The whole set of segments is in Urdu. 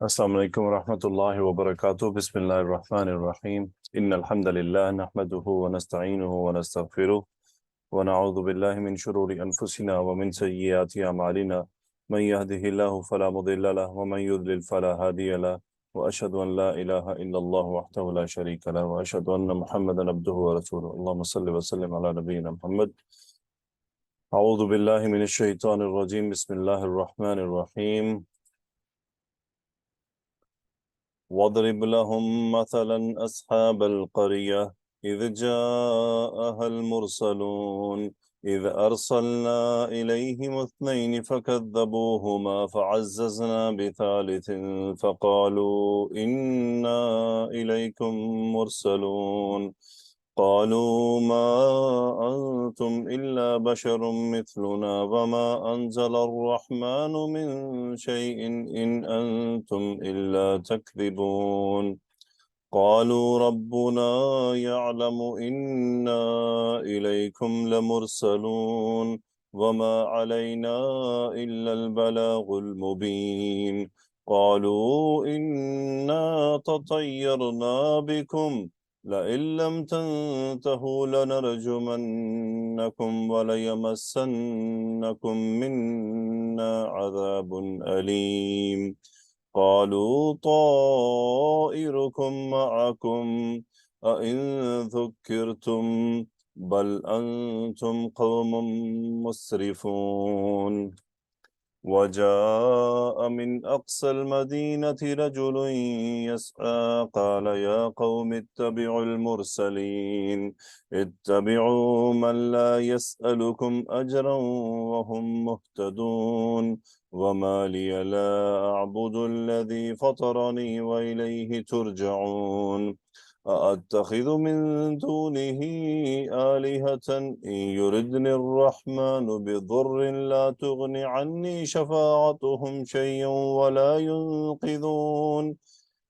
السلام علیکم ورحمۃ اللہ وبرکاتہ بسم اللہ الرحمن الرحیم ان الحمد للہ نحمده ونستعینه ونستغفره ونعوذ باللہ من شرور انفسنا ومن سیئات اعمالنا من يهده الله فلا مضل له ومن يضلل فلا هادي له واشهد ان لا اله الا الله وحده لا شريك له واشهد ان محمدا عبده ورسوله اللهم صل وسلم على نبينا محمد اعوذ باللہ من الشیطان الرجیم بسم اللہ الرحمن الرحیم واضرب لهم مثلا أصحاب القرية إذ جاءها المرسلون إذ أرسلنا إليهم اثنين فكذبوهما فعززنا بثالث فقالوا إنا إليكم مرسلون قالوا ما أنتم إلا بشر مثلنا وما أنزل الرحمن من شيء إن أنتم إلا تكذبون قالوا ربنا يعلم إنا إليكم لمرسلون وما علينا إلا البلاغ المبين قالوا إنا تطيرنا بكم لئن لم تنتهوا لنرجمنكم وليمسنكم منا عذاب أليم قالوا طائركم معكم أئن ذكرتم بل أنتم قوم مسرفون وجاء من أقصى المدينة رجل يسعى قال يا قوم اتبعوا المرسلين اتبعوا من لا يسألكم أجرا وهم مهتدون وما لي لا أعبد الذي فطرني وإليه ترجعون أأتخذ من دونه آلهة إن يردني الرحمن بضر لا تغن عني شفاعتهم شيئا ولا ينقذون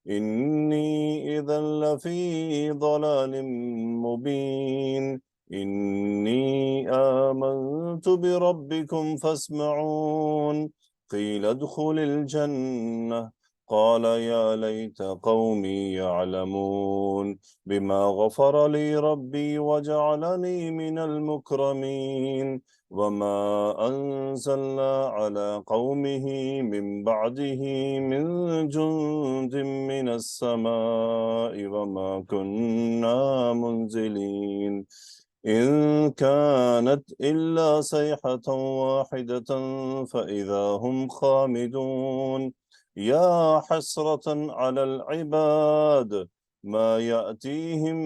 إني إذا لفي ضلال مبين إني آمنت بربكم فاسمعون قيل ادخل الجنة قال يا ليت قومي يعلمون بما غفر لي ربي وجعلني من المكرمين وما أنزلنا على قومه من بعده من جند من السماء وما كنا منزلين إن كانت إلا صيحة واحدة فإذا هم خامدون يا حسرة على العباد ما يأتيهم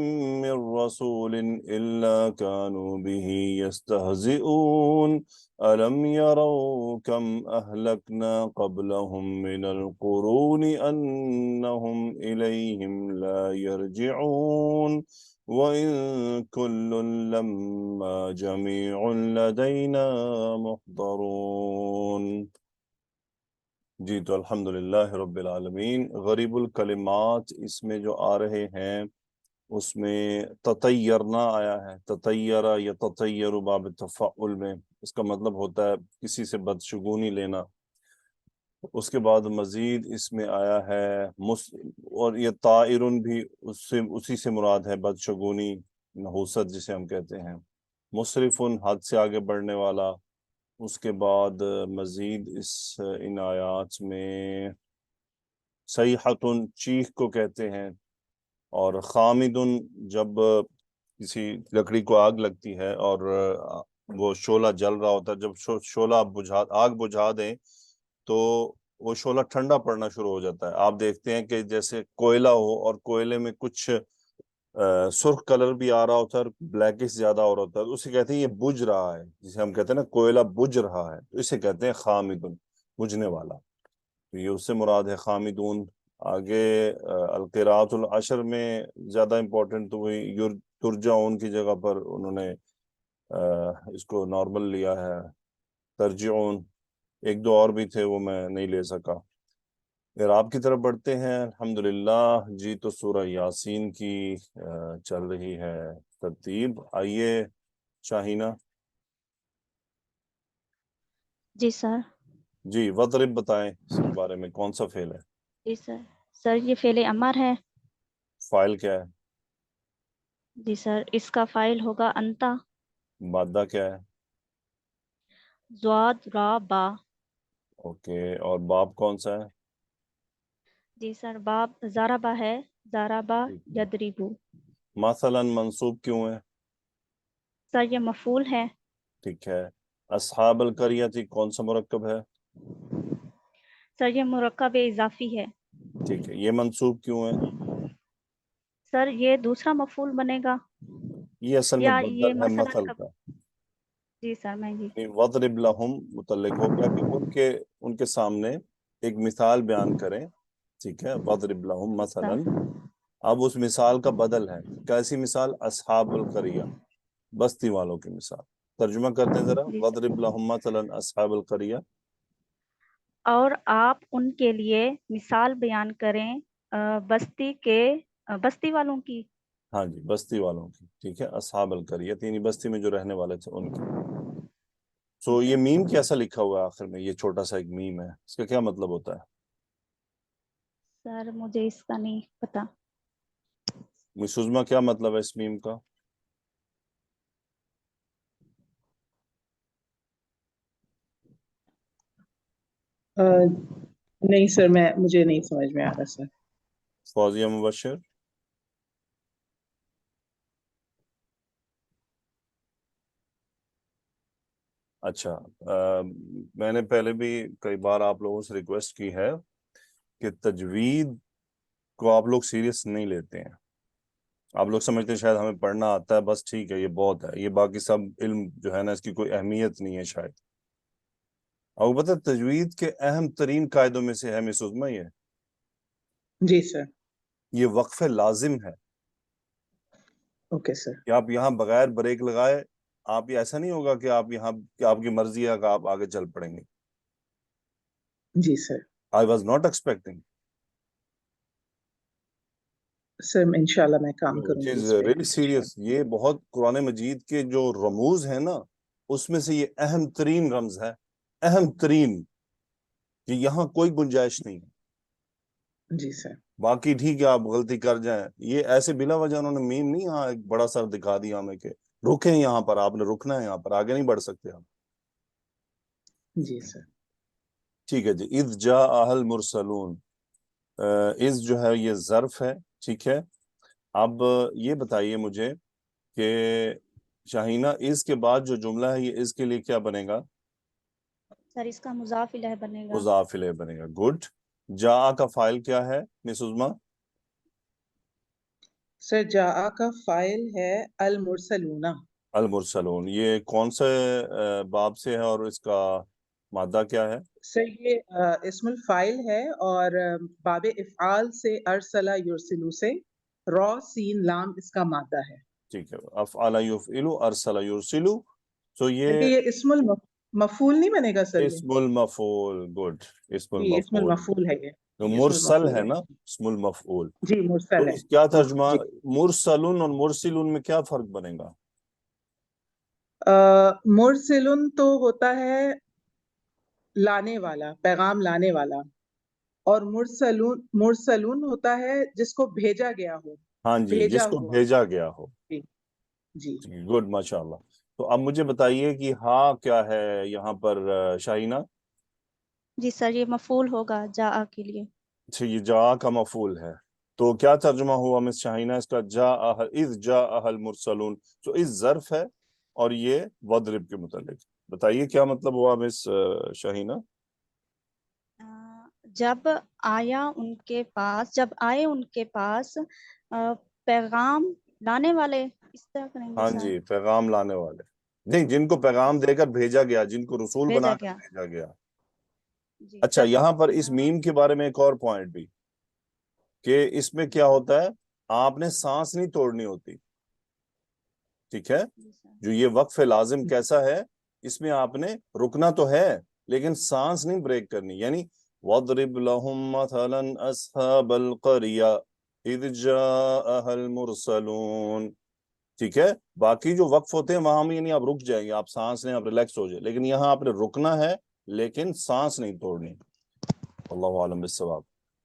من رسول إلا كانوا به يستهزئون ألم يروا كم أهلكنا قبلهم من القرون أنهم إليهم لا يرجعون وَإِن كُلٌّ لَمَّا جَمِيعٌ لَدَيْنَا مُحْضَرُونَ۔ جی تو الحمدللہ رب العالمین۔ غریب الکلمات اس میں جو آ رہے ہیں اس میں تطیرنا آیا ہے، تطیرہ یا تطیر باب تفعل میں، اس کا مطلب ہوتا ہے کسی سے بدشگونی لینا۔ اس کے بعد مزید اس میں آیا ہے اور یہ طائرن بھی اسی سے مراد ہے، بدشگونی، نحوست جسے ہم کہتے ہیں، مصرفن حد سے آگے بڑھنے والا۔ اس کے بعد مزید ان آیات میں صیحتن چیخ کو کہتے ہیں، اور خامدن جب کسی لکڑی کو آگ لگتی ہے اور وہ شعلہ جل رہا ہوتا ہے، جب شعلہ آگ بجھا دیں تو وہ شعلہ ٹھنڈا پڑنا شروع ہو جاتا ہے۔ آپ دیکھتے ہیں کہ جیسے کوئلہ ہو اور کوئلے میں کچھ سرخ کلر بھی آ رہا ہوتا ہے اور بلیکش زیادہ ہو رہا ہوتا ہے، تو اسے کہتے ہیں یہ بجھ رہا ہے، جسے ہم کہتے ہیں نا کوئلہ بجھ رہا ہے، تو اسے کہتے ہیں خامدن، بجھنے والا۔ تو یہ اس سے مراد ہے خامدون۔ آگے القراءۃ العشر میں زیادہ امپورٹنٹ تو وہی ترجعون کی جگہ پر انہوں نے اس کو نارمل لیا ہے، ترجعون۔ ایک دو اور بھی تھے وہ میں نہیں لے سکا۔ اعراب کی طرف بڑھتے ہیں الحمدللہ۔ جی تو سورہ یاسین کی چل رہی ہے ترتیب۔ آئیے شاہینہ۔ جی سر۔ جی وضرب بتائیں اس کے بارے میں، کون سا فعل ہے؟ جی سر. سر یہ فعل امر ہے. فائل کیا ہے؟ جی سر اس کا فائل ہوگا انتا. مادہ کیا ہے؟ زواد را با. اوکے، اور باب کون سا ہے؟ جی سر باب زاربا ہے. زاربا ٹھیک ہے۔ یدریبو. مثلا منصوب کیوں ہے؟ سر یہ مفعول ہے. ٹھیک ہے۔ اصحاب القریہ تھی، کون سا مرکب ہے؟ سر یہ مرکب اضافی ہے. ٹھیک ہے، یہ منصوب کیوں ہے؟ سر یہ دوسرا مفعول بنے گا. یہ اصل میں یا یہ بدل ہے مثلا مثل کب. کا، جی سر میں جی. یعنی وضرب لہم متعلق ہو گیا کہ ان کے سامنے ایک مثال بیان کریں، ٹھیک ہے، وضرب لہم جی مثلا، سر. اب اس مثال کا بدل ہے، کیسی مثال؟ اصحاب القریہ، بستی والوں کی مثال۔ ترجمہ کر دیں ذرا، جی سر. وضرب لہم مثلا اصحاب القریہ۔ اور آپ ان کے لیے مثال بیان کریں بستی والوں کی. ہاں جی، بستی والوں کی، ٹھیک ہے، اصحاب القریہ یعنی بستی میں جو رہنے والے تھے ان کی۔ جی سو یہ سر. میم کیسا لکھا ہوا ہے آخر میں؟ یہ چھوٹا سا ایک میم ہے، اس کا کیا مطلب ہوتا ہے؟ سر مجھے اس کا نہیں پتا. مس عظمیٰ کیا مطلب ہے اس میم کا؟ نہیں سر، مجھے نہیں سمجھ میں آ رہا سر. فوزیہ مبشر؟ اچھا، میں نے پہلے بھی کئی بار آپ لوگوں سے ریکویسٹ کی ہے کہ تجوید کو آپ لوگ سیریس نہیں لیتے ہیں۔ آپ لوگ سمجھتے ہیں شاید ہمیں پڑھنا آتا ہے بس ٹھیک ہے، یہ بہت ہے، یہ باقی سب علم جو ہے نا اس کی کوئی اہمیت نہیں ہے شاید۔ اور پتہ تجوید کے اہم ترین قاعدوں میں سے ہے مس عظمیٰ یہ جی سر. یہ وقف لازم ہے اوکے سر. کہ آپ یہاں بغیر بریک لگائے آپ یہ ایسا نہیں ہوگا کہ آپ یہاں کہ آپ کی مرضی ہے کہ آپ آگے چل پڑیں گے۔ جی سر. I was not expecting. سر انشاءاللہ میں کام It کروں گی is اس پہ. really serious. یہ بہت قرآن مجید کے جو رموز ہیں نا اس میں سے یہ اہم ترین رمز ہے، اہم ترین، کہ یہاں کوئی گنجائش نہیں ہے۔ جی سر. باقی ٹھیک ہے آپ غلطی کر جائیں، یہ ایسے بلا وجہ انہوں نے میم نہیں یہاں ایک بڑا سر دکھا دیا ہمیں کہ رکیں یہاں پر، آپ نے رکنا ہے یہاں پر، آگے نہیں بڑھ سکتے آپ۔ جی سر. ٹھیک ہے جی، اذ جاء المرسلون، اذ جو ہے یہ ظرف ہے، ٹھیک ہے۔ اب یہ بتائیے مجھے کہ شاہینہ اذ کے بعد جو جملہ ہے یہ اذ کے لیے کیا بنے گا؟ سر اس کا مضاف الیہ بنے گا. مضاف الیہ بنے گا، گڈ۔ جاء کا فاعل کیا ہے مس عظمیٰ؟ سر جاء کا فاعل ہے المرسلون. المرسلون، یہ کون سے باب سے ہے اور اس کا مادہ کیا ہے؟ سر یہ اسم الفاعل ہے اور باب افعال سے ارسلہ یرسلو سے را سین لام اس کا مادہ ہے. ٹھیک ہے، افعل یفعل ارسل یرسل، تو بلکہ یہ یہ اسم المفعول نہیں بنے گا سر. یہ اسم المفعول، گڈ، اسم جی اسم المفعول، المفعول ہے. تو یہ اسم مرسل المفعول ہے ہے. نا، اسم المفعول۔ جی مرسل تو ہے. اس کیا ترجمہ جی مرسلون اور مرسلون میں کیا فرق بنے گا؟ مرسلن تو ہوتا ہے لانے والا، پیغام لانے والا، اور مرسلون ہوتا ہے جس کو بھیجا گیا ہو، ہاں جی، بھیجا جس کو ہوا. بھیجا گیا ہو۔ جی. جی. گڈ، ماشاء اللہ۔ تو اب مجھے بتائیے کہ ہاں کیا ہے یہاں پر شاہینہ؟ جی سر یہ مفعول ہوگا جاء کے لیے. اچھا، یہ جاء کا مفعول ہے، تو کیا ترجمہ ہوا مس شاہینہ اس کا؟ جاء اذ جاء المرسلون، تو اس ظرف ہے اور یہ وضرب کے متعلق، بتائیے کیا مطلب ہوا مس شاہینہ؟ جب آئے ان کے پاس پیغام لانے والے، اس طرح کریں گے ہاں سر. جی، پیغام لانے والے، نہیں جن کو پیغام دے کر بھیجا گیا، جن کو رسول بھیجا بنا کر گیا. بھیجا گیا۔ جی اچھا، جب یہاں پر اس میم کے بارے میں ایک اور پوائنٹ بھی، کہ اس میں کیا ہوتا ہے، آپ نے سانس نہیں توڑنی ہوتی، ٹھیک ہے۔ جی سر. جو یہ وقف لازم کیسا ہے، اس میں آپ نے رکنا تو ہے لیکن سانس نہیں بریک کرنی، یعنی وَاضْرِبْ لَهُمْ مَثَلًا أَصْحَابَ الْقَرْيَةِ إِذْ جَاءَهَا الْمُرْسَلُونَ، ٹھیک ہے۔ باقی جو وقف ہوتے ہیں وہاں میں یعنی آپ رک جائیں گے، آپ سانس لیں، آپ ریلیکس ہو جائیں، لیکن یہاں آپ نے رکنا ہے لیکن سانس نہیں توڑنی۔ اللہ عالم بالصواب۔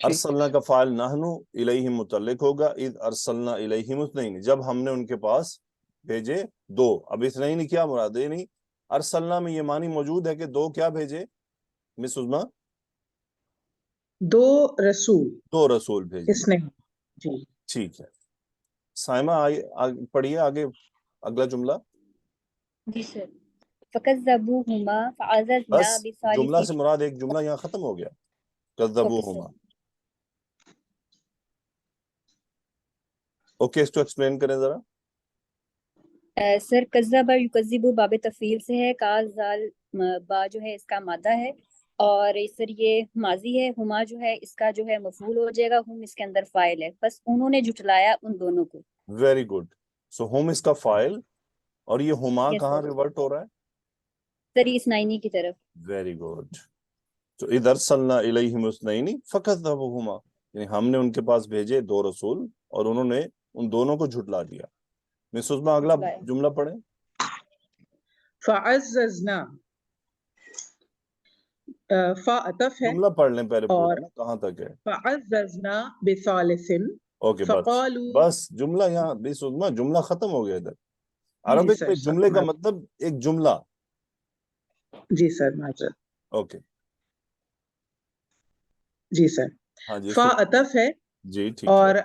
ارسلنا کا فاعل نحنو، الیہم متعلق ہوگا، اذ ارسلنا الیہم اثنین، جب ہم نے ان کے پاس بھیجے دو. اب اثنین کیا مراد ہے؟ نہیں ارسلنا میں یہ معنی موجود ہے کہ دو کیا بھیجے مس عظما؟ دو رسول دو رسول بھیجے. اس نے. جی ٹھیک ہے سائمہ پڑھیے آگے اگلا جملہ. جی سر. فَكَذَّبُوهُمَا فَعَزَزْنَا بس جملہ بِثَالِثٍ. سے مراد ایک جملہ یہاں ختم ہو گیا. کذبوہما. اوکے اس کو ایکسپلین کریں ذرا. سر کذب یکذب باب تفعیل سے ہے، کاز زال با جو ہے اس کا مادہ ہے، اور سر یہ ماضی ہے، ہما جو ہے اس کا جو ہے مفعول ہو جائے گا، ہم اس کے اندر فاعل ہے، بس انہوں نے جھٹلایا ان دونوں کو. Very good. سو ہوم اس کا فائل اور یہ ہما Yes, کہاں sir. ریورٹ ہو رہا ہے؟ سر یہ اسنائنی کی طرف. Very good. تو اذ ارسلنا الیہم اثنین فکذبوہما، یعنی ہم نے ان کے پاس بھیجے دو رسول اور انہوں نے ان دونوں کو جھٹلا دیا. مس عظما اگلا جھٹلایا. جملہ پڑھیں. فعززنا، فا عطف ہے جملہ پڑھ لیں پہلے اور پورا نا کہاں تک ہے. فعززنا بثالث اوکے فقالوا. بس جملہ یہاں مس عظما جملہ ختم ہو گیا ادھر. جی عربک سر میں جملے کا مطلب ایک جملہ. جی سر معذرت. اوکے جی سر. ہاں جی فا عطف ہے جی ٹھیک اور ہے.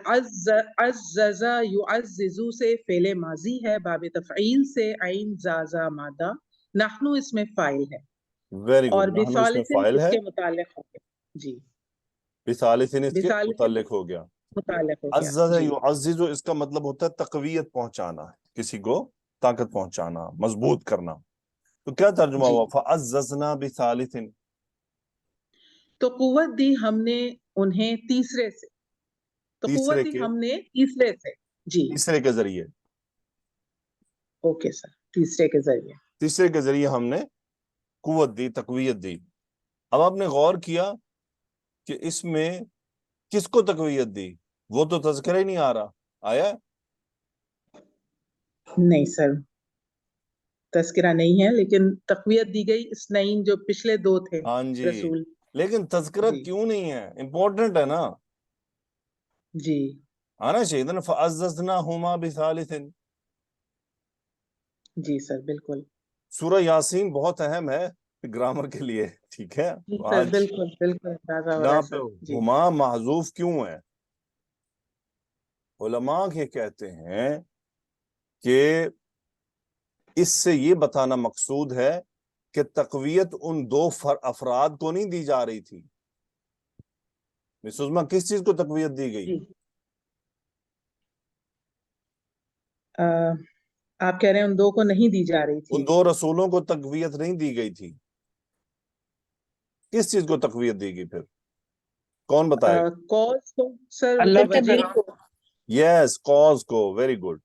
عزز یعززو سے فعل ماضی ہے، باب تفعیل سے عین زازا مادہ، نحنو اس میں فاعل ہے ویری اور گڈ. نحن اس میں بثالث فائل اس ہے، کے متعلق ہو گیا. جی بثالث اس کے بثالث متعلق ہو گیا. متعلق ہو گیا. عزز جی یعزز اس کا مطلب ہوتا ہے تقویت پہنچانا، کسی کو طاقت پہنچانا، مضبوط کرنا. تو کیا ترجمہ جی ہوا؟ فعززنا بثالث. تو قوت دی ہم نے انہیں تیسرے سے، تو تیسرے قوت دی کے ہم نے تیسرے سے. جی تیسرے کے ذریعے، اوکے سر، تیسرے کے ذریعے. تیسرے کے ذریعے ہم نے قوت دی، تقویت دی. اب آپ نے غور کیا کہ اس میں کس کو تقویت دی؟ وہ تو تذکرہ ہی نہیں آ رہا. آیا؟ نہیں سر تذکرہ نہیں ہے، لیکن تقویت دی گئی اسنین جو پچھلے دو تھے ہاں جی، رسول. لیکن تذکرہ جی کیوں نہیں ہے؟ امپورٹنٹ ہے نا، جی آنا چاہیے نا. فعززناہما بثالث. جی سر بالکل. سورہ یاسین بہت اہم ہے گرامر کے لیے، ٹھیک ہے. جی سر آج بالکل بالکل اندازہ ہو رہا یہاں ہے پہ سر. جی ہما محذوف کیوں ہے؟ علماء یہ کہتے ہیں کہ اس سے یہ بتانا مقصود ہے کہ تقویت ان دو افراد کو نہیں دی جا رہی تھی. مس عظما کس چیز کو تقویت دی گئی؟ جی آپ کہہ رہے ہیں ان دو کو نہیں دی جا رہی تھی. ان دو رسولوں کو تقویت نہیں دی گئی تھی. کس چیز کو تقویت دی گئی پھر؟ کون بتائے گا؟ کاز کو سر اللہ وجہ. تبلیغ کو. یس کاز کو. Very good.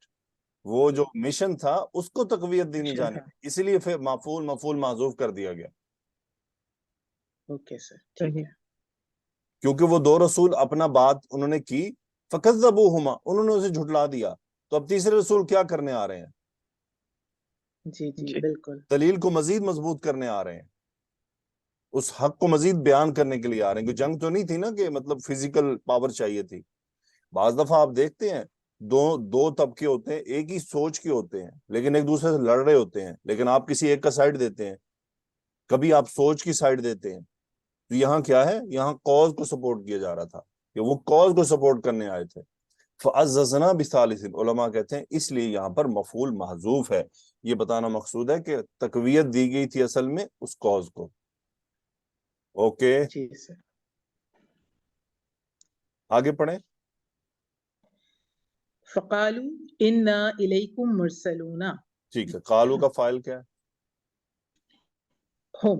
وہ جو مشن تھا اس کو تقویت دی نہیں جانی تھی، اسی لیے پھر مفعول محذوف کر دیا گیا. اوکے سر ٹھیک ہے. کیونکہ وہ دو رسول اپنا بات انہوں نے کی، فکذبوہما انہوں نے اسے جھٹلا دیا. تو اب تیسرے رسول کیا کرنے آ رہے ہیں؟ جی جی جی بالکل. دلیل کو مزید مضبوط کرنے آ رہے ہیں، اس حق کو مزید بیان کرنے کے لیے آ رہے ہیں. کہ جنگ تو نہیں تھی نا کہ مطلب فزیکل پاور چاہیے تھی. بعض دفعہ آپ دیکھتے ہیں دو طبقے ہوتے ہیں، ایک ہی سوچ کے ہوتے ہیں لیکن ایک دوسرے سے لڑ رہے ہوتے ہیں، لیکن آپ کسی ایک کا سائڈ دیتے ہیں، کبھی آپ سوچ کی سائڈ دیتے ہیں. تو یہاں کیا ہے؟ یہاں کاز کو سپورٹ کیا جا رہا تھا کہ وہ کاز کو سپورٹ کرنے آئے تھے. فعززنا بثالث. علماء کہتے ہیں اس لیے یہاں پر مفعول محذوف ہے. یہ بتانا مقصود ہے کہ تقویت دی گئی تھی اصل میں اس کاز کو. اوکے جی سر. آگے پڑھیں. فقالوا انا الیکم مرسلون. ٹھیک ہے. قالو کا فائل کیا ہے؟ ہم.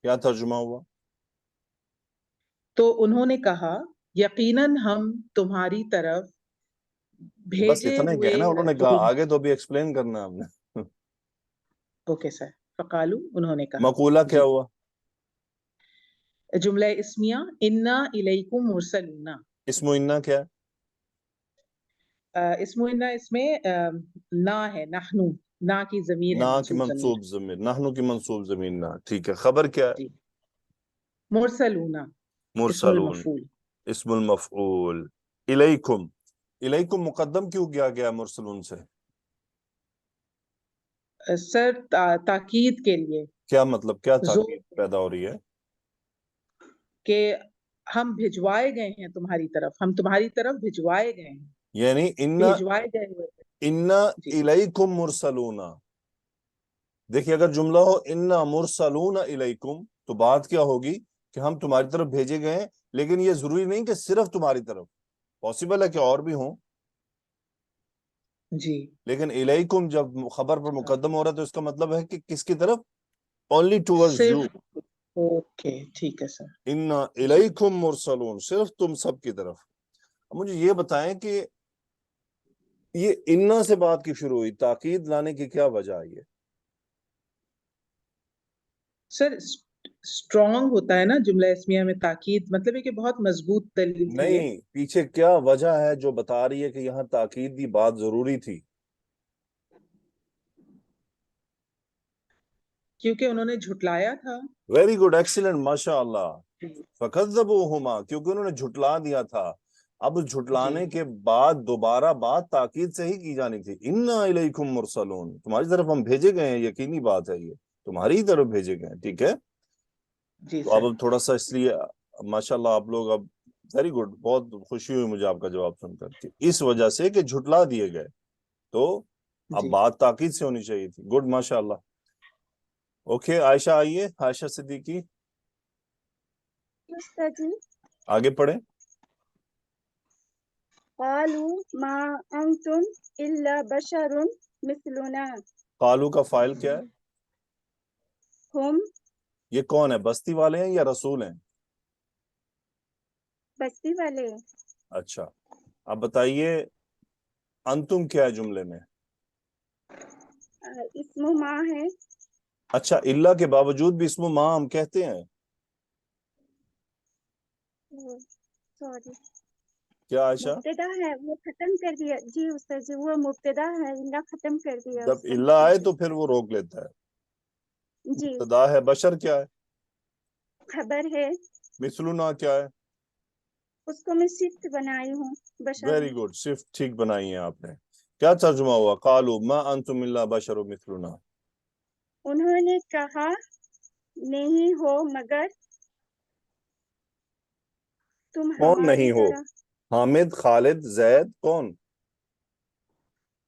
کیا ترجمہ ہوا؟ تو انہوں نے کہا یقیناً ہم تمہاری طرف بس بھیجے اتنا ہی ہوئے کہنا انہوں نے کہا، آگے تو ابھی ایکسپلین کرنا ہے ہم نے. Okay sir. فقالو انہوں نے کہا. مقولہ کیا جی ہوا؟ جملہ اسمیہ انا الیکم مرسلون. اسم و انا کیا ہے؟ اسم انا اس میں نا ہے، نحنو، نا کی ضمیر ہے، نا کی منصوب ضمیر. منصوب ضمیر، نحنو کی منصوب ضمیر نا. ٹھیک ہے. خبر کیا ہے؟ جی مرسلون اسم مرسلون. المفعول. اسم المفعول. الیکم، الیکم مقدم کیوں کیا گیا مرسلون سے؟ سر تاکید کے لیے، کیا مطلب، کیا زور تاکید پیدا ہو رہی ہے؟ کہ ہم بھجوائے گئے ہیں تمہاری طرف، ہم تمہاری طرف بھجوائے گئے ہیں، یعنی بھجوائے گئے ہوئے ہیں۔ انا جی الیکم مرسلون. دیکھیے اگر جملہ ہو انا مرسلون الیکم تو بات کیا ہوگی کہ ہم تمہاری طرف بھیجے گئے ہیں، لیکن یہ ضروری نہیں کہ صرف تمہاری طرف، پاسبل ہے کہ اور بھی ہوں، جی لیکن الیکم جب خبر پر مقدم ہو رہا ہے تو اس کا مطلب ہے کہ کس کی طرف؟ Only towards you. صرف، اوکے ٹھیک ہے سر۔ انا الیکم مرسلون، صرف تم سب کی طرف. مجھے یہ بتائیں کہ یہ انا سے بات کی شروع ہوئی، تاکید لانے کی کیا وجہ ہے؟ یہ سر اسٹرانگ ہوتا ہے نا جملہ اسمیہ میں تاکید، مطلب ہے کہ بہت مضبوط دلیل تھی یہ، نہیں، پیچھے کیا وجہ ہے جو بتا رہی ہے کہ یہاں تاکید کی بات ضروری تھی؟ کیونکہ انہوں نے جھٹلایا تھا۔ ویری گڈ، ایکسیلنٹ، ماشاء اللہ. فَكَذَّبُوهُمَا، کیونکہ انہوں نے جھٹلا دیا تھا. اب جھٹلانے جی کے بعد دوبارہ بات تاکید سے ہی کی جانی تھی. اِنَّا إِلَيْكُمْ مُرْسَلُونَ، تمہاری طرف ہم بھیجے گئے ہیں، یقینی بات ہے، یہ تمہاری ہی طرف بھیجے گئے ہیں. ٹھیک ہے، جی تو سر۔ اب تھوڑا سا اس لیے ماشاءاللہ آپ لوگ اب ویری گڈ، بہت خوشی ہوئی مجھے آپ کا جواب سن کر کہ اس وجہ سے کہ جھٹلا دیے گئے، تو اب جی بات تاکید سے ہونی چاہیے تھی. گڈ، ماشاءاللہ. اوکے، عائشہ آئیے، عائشہ صدیقی استاذ جی آگے پڑھیں. قالوا ما انتم الا بشر مثلنا قالو کا فائل کیا ہے؟ ہم یہ کون ہے، بستی والے ہیں یا رسول ہیں؟ بستی والے اچھا، اب بتائیے انتم کیا ہے جملے میں؟ اسم ما ہے، اچھا، اللہ کے باوجود بھی اسم ما ہم کہتے ہیں؟ سوری کیا عائشہ؟ مبتدا ہے، وہ ختم کر دیا جی استاذ جی، وہ مبتدا ہے، اللہ ختم کر دیا جب اس کو اللہ آئے تو پھر وہ روک لیتا ہے. جی ابتدا ہے. بشر کیا ہے؟ خبر ہے، مثلنا کیا ہے؟ اس کو میں صفت بنائی ہوں، بشر ویری گڈ، صرف ٹھیک بنائی ہے آپ نے. کیا ترجمہ ہوا؟ قالوا ما انتم الا بشر مثلنا. انہوں نے کہا نہیں ہو مگر تم کون ہماری نہیں ہو؟ طرح، حامد، خالد، زید، کون؟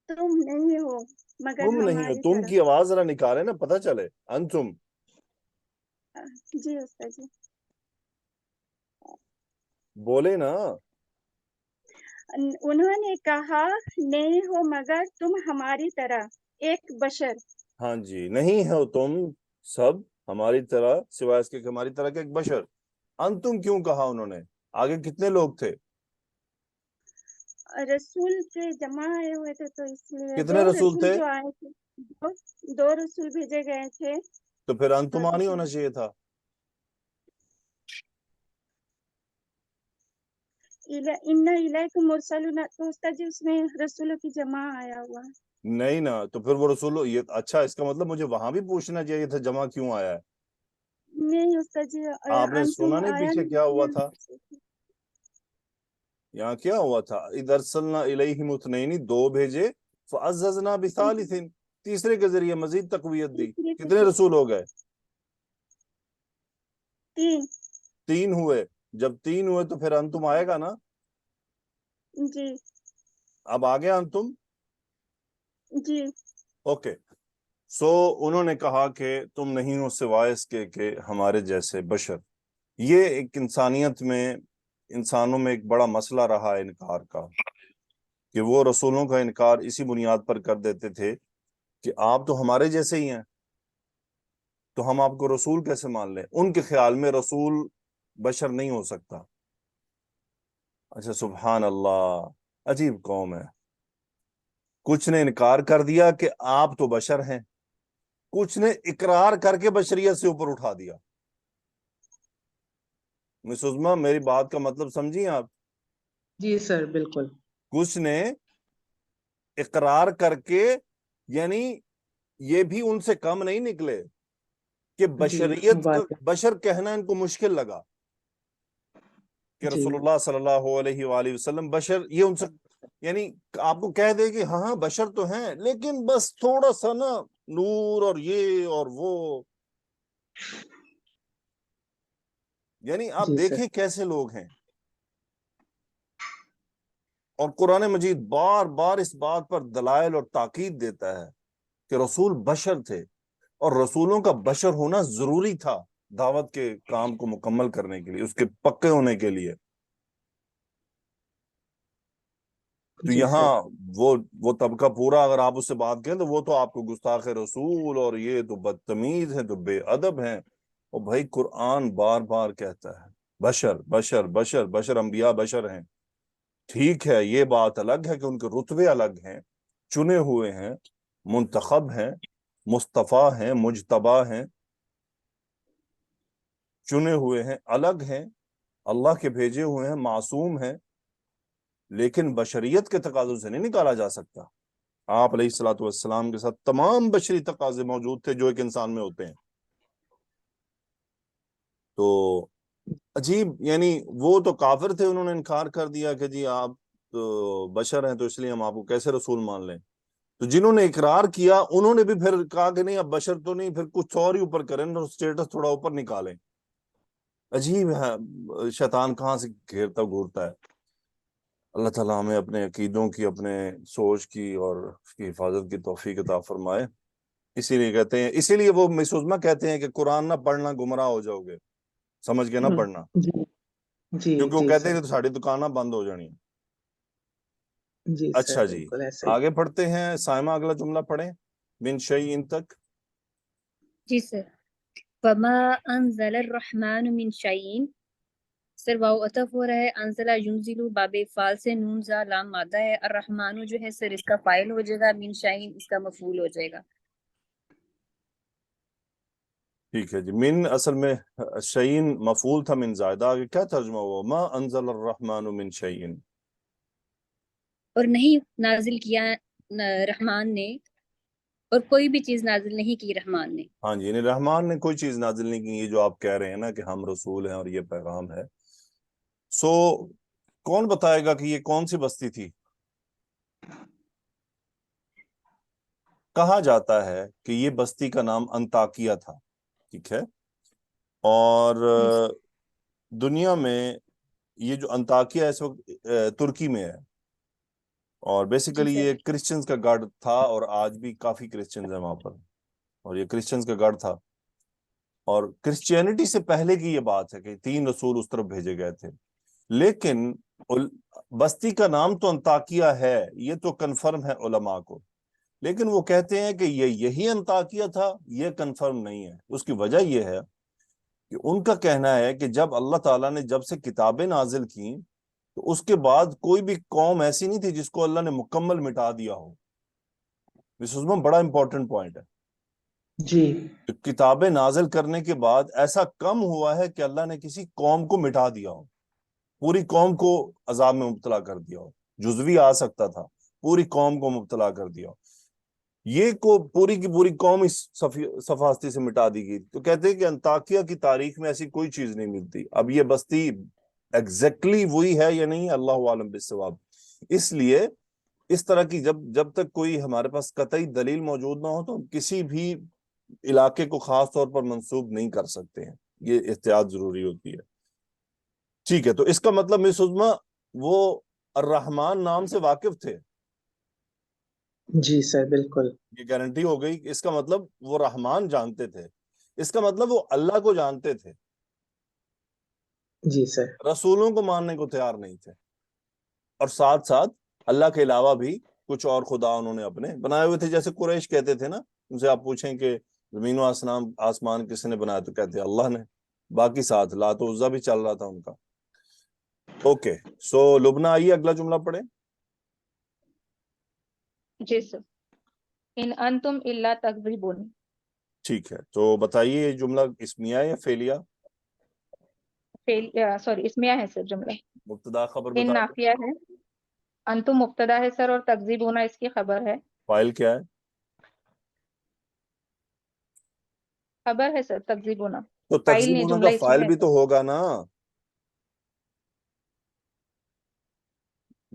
تم نہیں ہو مگر تم نہیں ہو. ہماری تم طرح کی آواز ذرا نکالے نا، پتہ چلے. انتم، جی استاذ جی، بولے نا. انہوں نے کہا نہیں ہو مگر تم ہماری طرح ایک بشر، ہاں جی، نہیں ہو تم سب ہماری طرح سوائے اس کے کہ ہماری طرح کے ایک بشر. انتم کیوں کہا انہوں نے؟ آگے کتنے لوگ تھے؟ رسول کے جمع آئے ہوئے تھے تو اس لیے کتنے دو رسول رسول تھے؟ جو آئے تھے، دو رسول بھیجے گئے تھے. تو پھر انتم نہیں ہونا چاہیے تھا. ان الیکم مرسلون، تو استاد جی اس میں رسولوں کی جمع آیا ہوا ہے. نہیں نا، تو پھر وہ رسول یہ اچھا، اس کا مطلب مجھے وہاں بھی پوچھنا چاہیے تھا جمع کیوں آیا ہے. نہیں استاد جی، آپ نے انتم سنا نہیں آیا پیچھے کیا ہوا تھا؟ نہیں. یہاں کیا ہوا تھا؟ اذ ارسلنا الیہم اثنین، دو بھیجے، فعززنا بثالث، تیسرے کے ذریعے مزید تقویت دی. تیسرے کتنے کے رسول ہو گئے؟ تین، تین ہوئے. جب تین ہوئے تو پھر انتم آئے گا نا. جی اب آ گیا انتم. جی اوکے، سو انہوں نے کہا کہ تم نہیں ہو سوائے اس کے کہ ہمارے جیسے بشر. یہ ایک انسانیت میں، انسانوں میں ایک بڑا مسئلہ رہا ہے انکار کا، کہ وہ رسولوں کا انکار اسی بنیاد پر کر دیتے تھے کہ آپ تو ہمارے جیسے ہی ہیں، تو ہم آپ کو رسول کیسے مان لیں. ان کے خیال میں رسول بشر نہیں ہو سکتا. اچھا، سبحان اللہ، عجیب قوم ہے. کچھ نے انکار کر دیا کہ آپ تو بشر ہیں، کچھ نے اقرار کر کے بشریت سے اوپر اٹھا دیا. مس عظمیٰ، میری بات کا مطلب سمجھیں آپ؟ جی سر بالکل۔ کچھ نے اقرار کر کے، یعنی یہ بھی ان سے کم نہیں نکلے کہ جی بشریت کا بات ہے۔ بشر کہنا ان کو مشکل لگا کہ جی رسول اللہ صلی اللہ علیہ وآلہ وسلم بشر، یہ ان سے یعنی آپ کو کہہ دے کہ ہاں ہاں بشر تو ہیں لیکن بس تھوڑا سا نا نور اور یہ اور وہ، یعنی آپ جی سر دیکھیں کیسے لوگ ہیں. اور قرآن مجید بار بار اس بات پر دلائل اور تاکید دیتا ہے کہ رسول بشر تھے اور رسولوں کا بشر ہونا ضروری تھا دعوت کے کام کو مکمل کرنے کے لیے، اس کے پکے ہونے کے لیے. تو جی یہاں سر وہ طبقہ پورا اگر آپ اس سے بات کریں تو وہ تو آپ کو گستاخ رسول اور یہ تو بدتمیز ہیں تو بے ادب ہیں. اور بھائی قرآن بار بار کہتا ہے بشر بشر بشر بشر، انبیاء بشر ہیں. ٹھیک ہے یہ بات الگ ہے کہ ان کے رتبے الگ ہیں، چنے ہوئے ہیں، منتخب ہیں، مصطفیٰ ہیں، مجتبی ہیں، چنے ہوئے ہیں، الگ ہیں، اللہ کے بھیجے ہوئے ہیں، معصوم ہیں، لیکن بشریت کے تقاضوں سے نہیں نکالا جا سکتا. آپ علیہ الصلوۃ والسلام کے ساتھ تمام بشری تقاضے موجود تھے جو ایک انسان میں ہوتے ہیں. تو عجیب، یعنی وہ تو کافر تھے، انہوں نے انکار کر دیا کہ جی آپ تو بشر ہیں تو اس لیے ہم آپ کو کیسے رسول مان لیں. تو جنہوں نے اقرار کیا انہوں نے بھی پھر کہا کہ نہیں اب بشر تو نہیں، پھر کچھ اور ہی اوپر کریں اور سٹیٹس تھوڑا اوپر نکالیں. عجیب ہے شیطان کہاں سے گھیرتا گھورتا ہے. اللہ تعالیٰ ہمیں اپنے عقیدوں کی، اپنے سوچ کی اور اس کی حفاظت کی توفیق عطا فرمائے. اسی لیے کہتے ہیں، اسی لیے وہ مس عظمیٰ کہتے ہیں کہ قرآن نہ پڑھنا گمراہ ہو جاؤ گے، سمجھ کے نہ پڑھنا، جی جی کیونکہ وہ جی کہتے سر ہیں کہ ساری دکانیں بند ہو جانی. جی سر اچھا جی بالکل ایسا ہی آگے پڑھتے ہیں. سائمہ اگلا جملہ پڑھیں، من شیء تک. جی سر. وما انزل الرحمن من شیء، سر واو عطف ہو رہا ہے انزلہ ینزلو باب فال سے، نون زا لام مادہ ہے، الرحمن جو ہے سر اس کا فاعل ہو جائے گا، من شیء اس کا مفعول ہو جائے گا. ٹھیک ہے جی. من اصل میں شیء مفعول تھا، من زائدہ. آگے کیا ترجمہ ہوا؟ ما انزل الرحمن من شیء. اور نہیں نازل کیا رحمان نے، اور کوئی بھی چیز نازل نہیں کی رحمان نے. ہاں جی، یعنی رحمان نے کوئی چیز نازل نہیں کی. یہ جو آپ کہہ رہے ہیں نا کہ ہم رسول ہیں اور یہ پیغام ہے، سو کون بتائے گا کہ یہ کون سی بستی تھی؟ کہا جاتا ہے کہ یہ بستی کا نام انطاکیہ تھا. ٹھیک ہے. اور دنیا میں یہ جو انطاکیہ اس وقت ترکی میں ہے، اور جی بیسیکلی سر. یہ کرسچنز کا گڑھ تھا، اور آج بھی کافی کرسچنز ہیں وہاں پر، اور یہ کرسچنز کا گڑھ تھا. اور کرسچینٹی سے پہلے کی یہ بات ہے کہ 3 رسول اس طرف بھیجے گئے تھے. لیکن بستی کا نام تو انطاکیہ ہے، یہ تو کنفرم ہے علماء کو، لیکن وہ کہتے ہیں کہ یہی انطاکیہ تھا، یہ کنفرم نہیں ہے. اس کی وجہ یہ ہے کہ ان کا کہنا ہے کہ جب اللہ تعالیٰ نے جب سے کتابیں نازل کی تو اس کے بعد کوئی بھی قوم ایسی نہیں تھی جس کو اللہ نے مکمل مٹا دیا ہو. اس میں بڑا امپورٹنٹ پوائنٹ ہے. جی کتابیں نازل کرنے کے بعد ایسا کم ہوا ہے کہ اللہ نے کسی قوم کو مٹا دیا ہو، پوری قوم کو عذاب میں مبتلا کر دیا ہو. جزوی آ سکتا تھا، پوری قوم کو مبتلا کر دیا ہو. یہ کو پوری کی پوری قوم اس صفحاستی سے مٹا دی گئی. تو کہتے ہیں کہ انطاکیہ کی تاریخ میں ایسی کوئی چیز نہیں ملتی. اب یہ بستی ایگزیکٹلی وہی ہے یا نہیں، اللہ عالم بالصواب. اس لیے اس طرح کی جب تک کوئی ہمارے پاس قطعی دلیل موجود نہ ہو تو ہم کسی بھی علاقے کو خاص طور پر منسوب نہیں کر سکتے ہیں. یہ احتیاط ضروری ہوتی ہے. ٹھیک ہے. تو اس کا مطلب مس عظمیٰ وہ الرحمن نام سے واقف تھے. جی سر بالکل یہ گارنٹی ہو گئی. اس کا مطلب وہ رحمان جانتے تھے، اس کا مطلب وہ اللہ کو جانتے تھے، جی سر رسولوں کو ماننے کو تیار نہیں تھے. اور ساتھ ساتھ اللہ کے علاوہ بھی کچھ اور خدا انہوں نے اپنے بنائے ہوئے تھے. جیسے قریش کہتے تھے نا، ان سے آپ پوچھیں کہ زمین و آسمان کس نے بنایا تو کہتے ہیں اللہ نے. باقی ساتھ لات و عزا بھی چل رہا تھا ان کا. اوکے. سو لبنہ آئیے اگلا جملہ پڑھیں. جی سر. ان انتم الا تکذبون. ٹھیک ہے. تو بتائیے یہ جملہ اسمیہ ہے یا فعلیہ؟ سوری اسمیہ ہے سر جملہ. مبتدا خبر ان بتا دیں. نافیہ ہے، انتم مبتدا ہے سر، اور تکذبون اس کی خبر ہے. فاعل کیا ہے؟ خبر ہے سر تکذبون. تو فاعل نہیں، تکذیبون جملہ کا اسمیہ فاعل ہے بھی سر. تو ہوگا نا.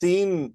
3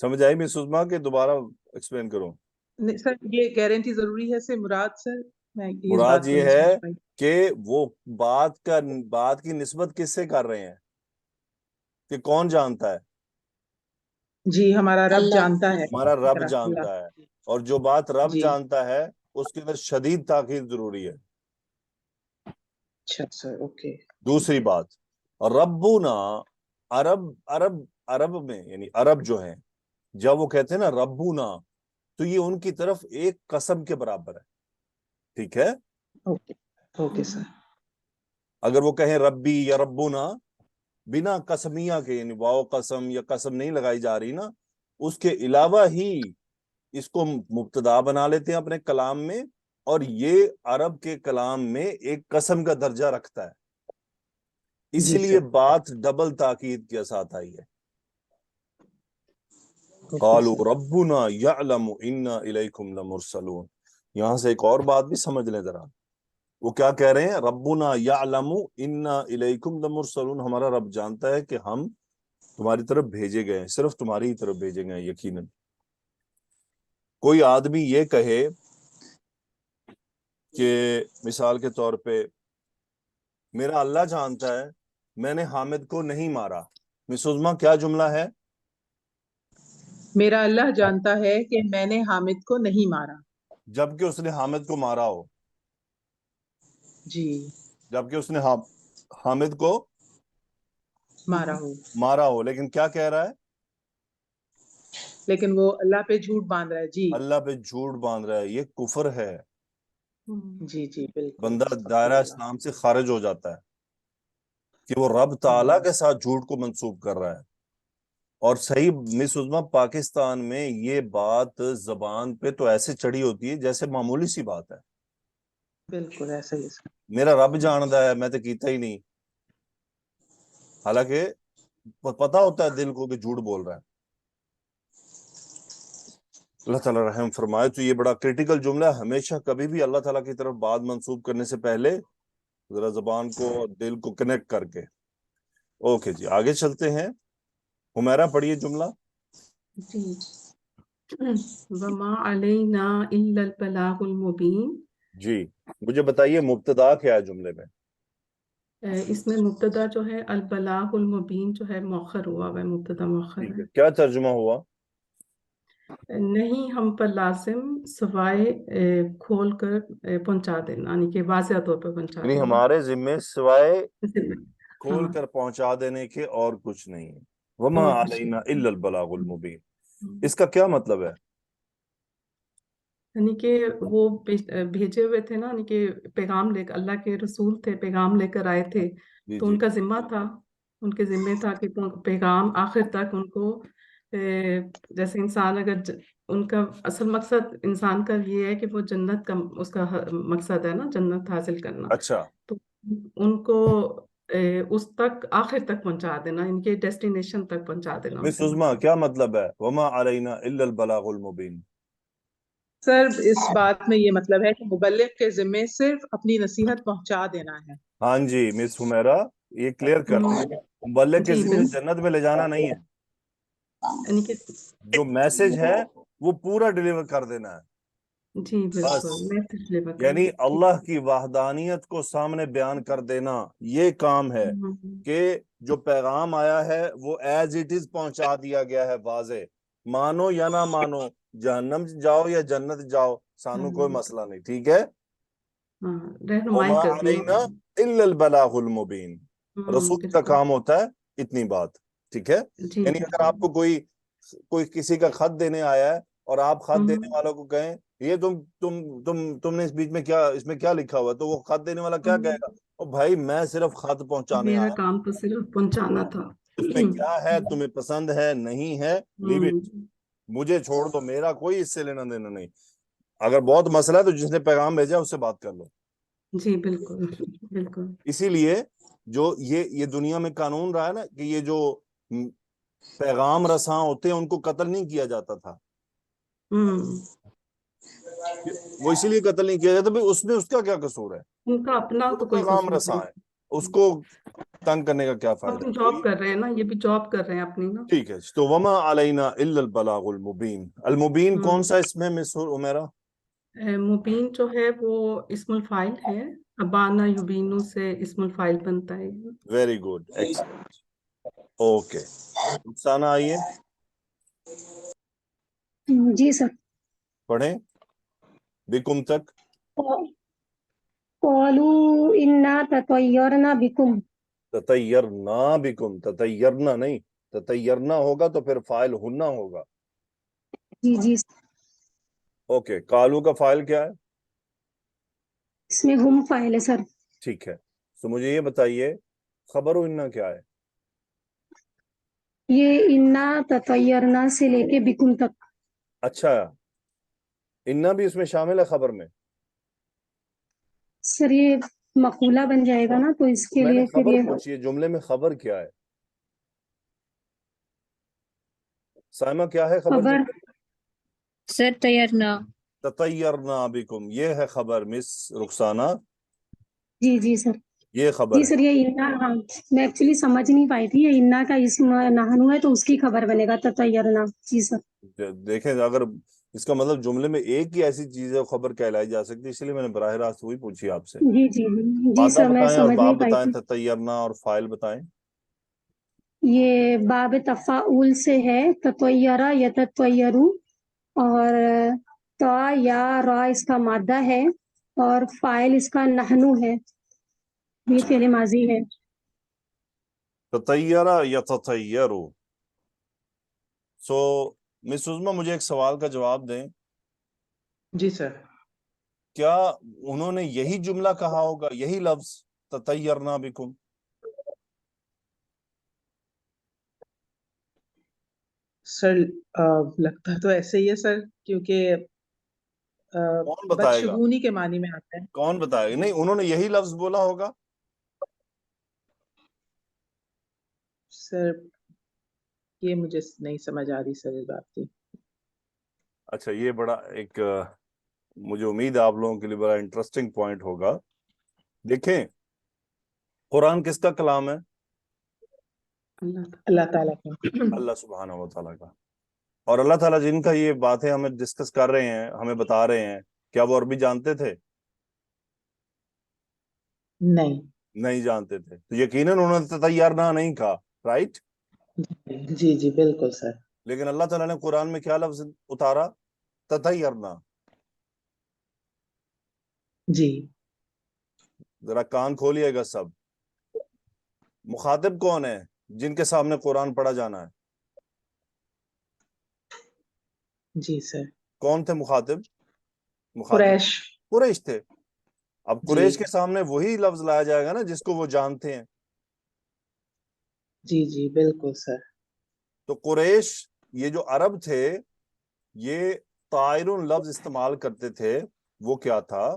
سمجھ آئی مس عظما کہ دوبارہ ایکسپلین کروں؟ نہیں سر، یہ گارنٹی ضروری ہے سے مراد سر، میں اس مراد بات کو یہ نہیں ہے سمجھ پائی۔ کہ وہ بات کی نسبت کس سے کر رہے ہیں کہ کون جانتا ہے؟ جی ہمارا رب اللہ جانتا ہے، ہمارا اسی رب طرح جانتا اللہ۔ ہے، اور جو بات رب جی جانتا ہے اس کے اندر شدید تاکید ضروری ہے۔ اچھا سر، اوکے دوسری بات، ربنا، عرب میں یعنی عرب جو ہیں جب وہ کہتے ہیں نا ربنا، تو یہ ان کی طرف ایک قسم کے برابر ہے، ٹھیک ہے؟ Okay okay sir. اگر وہ کہیں ربی یا ربنا بنا قسمیہ کے، یعنی واو قسم یا قسم نہیں لگائی جا رہی نا، اس کے علاوہ ہی اس کو مبتدا بنا لیتے ہیں اپنے کلام میں، اور یہ عرب کے کلام میں ایک قسم کا درجہ رکھتا ہے، اسی جی لیے سر، بات ڈبل تاکید کے ساتھ آئی ہے۔ اوکے قالوا سر۔ ربنا یعلم انا الیکم لمرسلون۔ یہاں سے ایک اور بات بھی سمجھ لیں ذرا، وہ کیا کہہ رہے ہیں؟ ربنا یعلم انا الیکم لمرسلون، ہمارا رب جانتا ہے کہ ہم تمہاری طرف بھیجے گئے ہیں، صرف تمہاری ہی طرف بھیجے گئے ہیں یقیناً۔ کوئی آدمی یہ کہے کہ مثال کے طور پہ میرا اللہ جانتا ہے میں نے حامد کو نہیں مارا، مس عظما کیا جملہ ہے؟ میرا اللہ جانتا ہے کہ میں نے حامد کو نہیں مارا۔ جبکہ اس نے حامد کو مارا ہو، جی جبکہ اس نے حامد کو مارا ہو، لیکن کیا کہہ رہا ہے؟ لیکن وہ اللہ پہ جھوٹ باندھ رہا ہے۔ جی اللہ پہ جھوٹ باندھ رہا ہے، یہ کفر ہے، جی جی بالکل، بندہ استغفر دائرہ اللہ۔ اسلام سے خارج ہو جاتا ہے کہ وہ رب تعالیٰ کے ساتھ جھوٹ کو منسوب کر رہا ہے۔ اور صحیح مس عظما، پاکستان میں یہ بات زبان پہ تو ایسے چڑھی ہوتی ہے جیسے معمولی سی بات ہے، بالکل ایسا ہی ہے سر۔ میرا رب جاندا ہے میں تو کیتا ہی نہیں، حالانکہ پتا ہوتا ہے دل کو کہ جھوٹ بول رہا ہے۔ اللہ تعالیٰ رحم فرمائے۔ تو یہ بڑا کریٹیکل جملہ ہے، ہمیشہ کبھی بھی اللہ تعالیٰ کی طرف بات منسوب کرنے سے پہلے ذرا زبان کو اور دل کو کنیکٹ کر کے۔ اوکے جی، آگے چلتے ہیں۔ حمیرہ پڑھیے جملہ۔ جی، وما علینا الا البلاغ المبین۔ جی مجھے بتائیے مبتدا کیا ہے جملے میں؟ اس میں مبتدا جو ہے البلاغ المبین جو ہے مؤخر ہوا ہوا ہے، مبتدا مؤخر ٹھیک ہے۔ ہے، کیا ترجمہ ہوا؟ نہیں ہم پر لازم سوائے کھول کر پہنچا دینا، یعنی کہ واضح طور پر پہنچا یعنی دینا۔ ہمارے ذمے سوائے کھول ہاں، کر پہنچا دینے کے اور کچھ نہیں ہے۔ وما اور کچھ علینا نہیں۔ الا البلاغ المبین، اس کا کیا مطلب ہے؟ یعنی کہ وہ بھیجے ہوئے تھے نا، یعنی کہ پیغام لے کر، اللہ کے رسول تھے، پیغام لے کر آئے تھے، جی تو جی ان کا ذمہ تھا، ان کے ذمہ تھا کہ پیغام آخر تک ان کو جیسے انسان اگر ان کا اصل مقصد انسان کا یہ ہے کہ وہ جنت کا اس کا مقصد ہے نا، جنت حاصل کرنا، اچھا، تو ان کو اس تک آخر تک پہنچا دینا، ان کے ڈیسٹینیشن تک پہنچا دینا ان مس کا عظما مقصد۔ کیا مطلب ہے وما علینا الا البلاغ المبین؟ سر اس بات میں یہ مطلب ہے کہ مبلغ کے ذمے صرف اپنی نصیحت پہنچا دینا ہے۔ ہاں جی مس حمیرہ، یہ کلیئر کر دیں، مبلغ کے جی ذمے بالکل، جنت میں لے جانا نہیں ہے، یعنی کہ جو میسج ہے وہ پورا ڈیلیور کر دینا ہے جی بس۔ بالکل، میں تجربہ یعنی کرنا ٹھیک اللہ کی وحدانیت کو سامنے بیان کر دینا، یہ کام ہے ہے۔ کہ جو پیغام آیا ہے وہ ایز اٹ از پہنچا دیا گیا ہے، واضح، مانو یا نہ مانو، جہنم جاؤ یا جنت جاؤ، سانو کوئی مسئلہ نہیں، ٹھیک ہے؟ ہاں، رہنمائی وما کرنی علینا ہے۔ الا البلاغ المبین، رسول کا بالکل، کام ہوتا ہے اتنی بات، ٹھیک ہے؟ جی یعنی اگر آپ بالکل۔ کو کوئی کسی کا خط دینے آیا ہے اور آپ خط دینے والوں کو کہیں یہ تم نے اس بیچ میں کیا، اس میں کیا لکھا ہوا ہے، تو وہ خط دینے والا کیا کہے گا؟ او بھائی میں صرف خط پہنچانے میرا آیا، کام تو صرف پہنچانا تھا۔ اس میں کیا ہے، تمہیں پسند ہے نہیں ہے، لیو اٹ، مجھے چھوڑ دو، میرا کوئی اس سے لینا دینا نہیں۔ اگر بہت مسئلہ ہے تو جس نے پیغام بھیجا اس سے بات کر لو۔ جی بالکل بالکل۔ اسی لیے جو یہ دنیا میں قانون رہا ہے نا کہ یہ جو پیغام رساں ہوتے ہیں ان کو قتل نہیں کیا جاتا تھا، وہ اسی لیے قتل نہیں کیا جاتا بھائی اس میں اس کا کیا قصور ہے، ان کا اپنا وہ تو تو کوئی پیغام قصور رساں نہیں۔ ہے، اس کو تنگ کرنے کا کیا فائدہ؟ اپنی جاب کر رہے ہیں نا، یہ بھی جاب کر رہے ہیں اپنی نا. ٹھیک ہے، تو وما علینا الا البلاغ المبین. المبین کون سا اس میں مس عمیرہ؟ مبین جو ہے وہ اسم الفاعل ہے، ابانا یبینو سے اسم الفاعل بنتا ہے. Very good, excellent. Okay, Rukhsana آئیے جی سر. پڑھیں بکم تک. قالوا انا تطیرنا بکم. تطیرنا بکم، تطیرنا نہیں، تطیرنا ہوگا تو پھر فاعل ہننا ہوگا. جی جی، اوکے، کالو کا فاعل کیا ہے؟ اس میں ہم فاعل ہے سر. ٹھیک ہے، تو مجھے یہ بتائیے خبر و اننا کیا ہے؟ یہ انا تطیرنا سے لے کے بکم تک. اچھا، اننا بھی اس میں شامل ہے خبر میں؟ سر یہ مقولہ بن جائے گا نا، تو اس کے میں نے لیے پھر خبر یہ پوچھی ہے، جملے میں خبر کیا ہے؟ سائمہ کیا ہے خبر؟ خبر. سر تیرنا. تطیرنا بکم، یہ ہے خبر مس رخسانہ، جی جی سر. یہ خبر جی ہے. سر، یہ انا، ہاں میں ایکچولی سمجھ نہیں پائی تھی، یہ انا کا اسم نحنو ہے تو اس کی خبر بنے گا تطیرنا. جی سر. دیکھیں اگر اس کا مطلب جملے میں ایک ہی ایسی چیز ہے خبر کہلائی جا سکتی ہے، اس لیے میں نے براہ راست وہی پوچھی آپ سے. جی جی جی مادہ سر، میں بتائیں اور سمجھ باب نہیں پائی بتائیں، تھی. تطیرنا اور فاعل بتائیں. یہ باب تفاعل سے ہے، تطیرہ یتطیرو، اور تا یا را اس کا مادہ ہے، اور فاعل اس کا نحنو ہے، یہ فعل ماضی ہے. تطیرہ یتطیرو. سو مس عظمیٰ مجھے ایک سوال کا جواب دیں، جی سر. کیا انہوں نے یہی جملہ کہا ہوگا، یہی لفظ تطیرنا بکم؟ سر لگتا تو ایسے ہی ہے سر، کیونکہ کون بتائے گا؟ بدشگونی کے معنی میں آتا ہے. کون بتائے گا؟ نہیں، انہوں نے یہی لفظ بولا ہوگا. سر یہ مجھے نہیں سمجھ آ رہی سر اس بات کی. اچھا، یہ بڑا ایک مجھے امید ہے آپ لوگوں کے لیے بڑا انٹرسٹنگ پوائنٹ ہوگا. دیکھیں، قرآن کس کا کلام ہے؟ اللہ تعالیٰ کا. اللہ سبحانہ و تعالیٰ کا. اور اللہ تعالیٰ جن کا یہ باتیں ہمیں ڈسکس کر رہے ہیں، ہمیں بتا رہے ہیں، کیا وہ عربی جانتے تھے؟ نہیں. نہیں جانتے تھے، تو یقیناً انہوں نے تطیرنا نہیں کہا، رائٹ؟ جی جی بالکل سر. لیکن اللہ تعالیٰ نے قرآن میں کیا لفظ اتارا؟ تطیرنا. جی. ذرا کان کھولیے گا سب. مخاطب کون ہے جن کے سامنے قرآن پڑھا جانا ہے؟ جی سر. کون تھے مخاطب؟ قریش. قریش تھے. اب جی قریش کے سامنے وہی لفظ لایا جائے گا نا جس کو وہ جانتے ہیں. جی جی بالکل سر. تو قریش، یہ جو عرب تھے، یہ طائرun لفظ استعمال کرتے تھے. وہ کیا تھا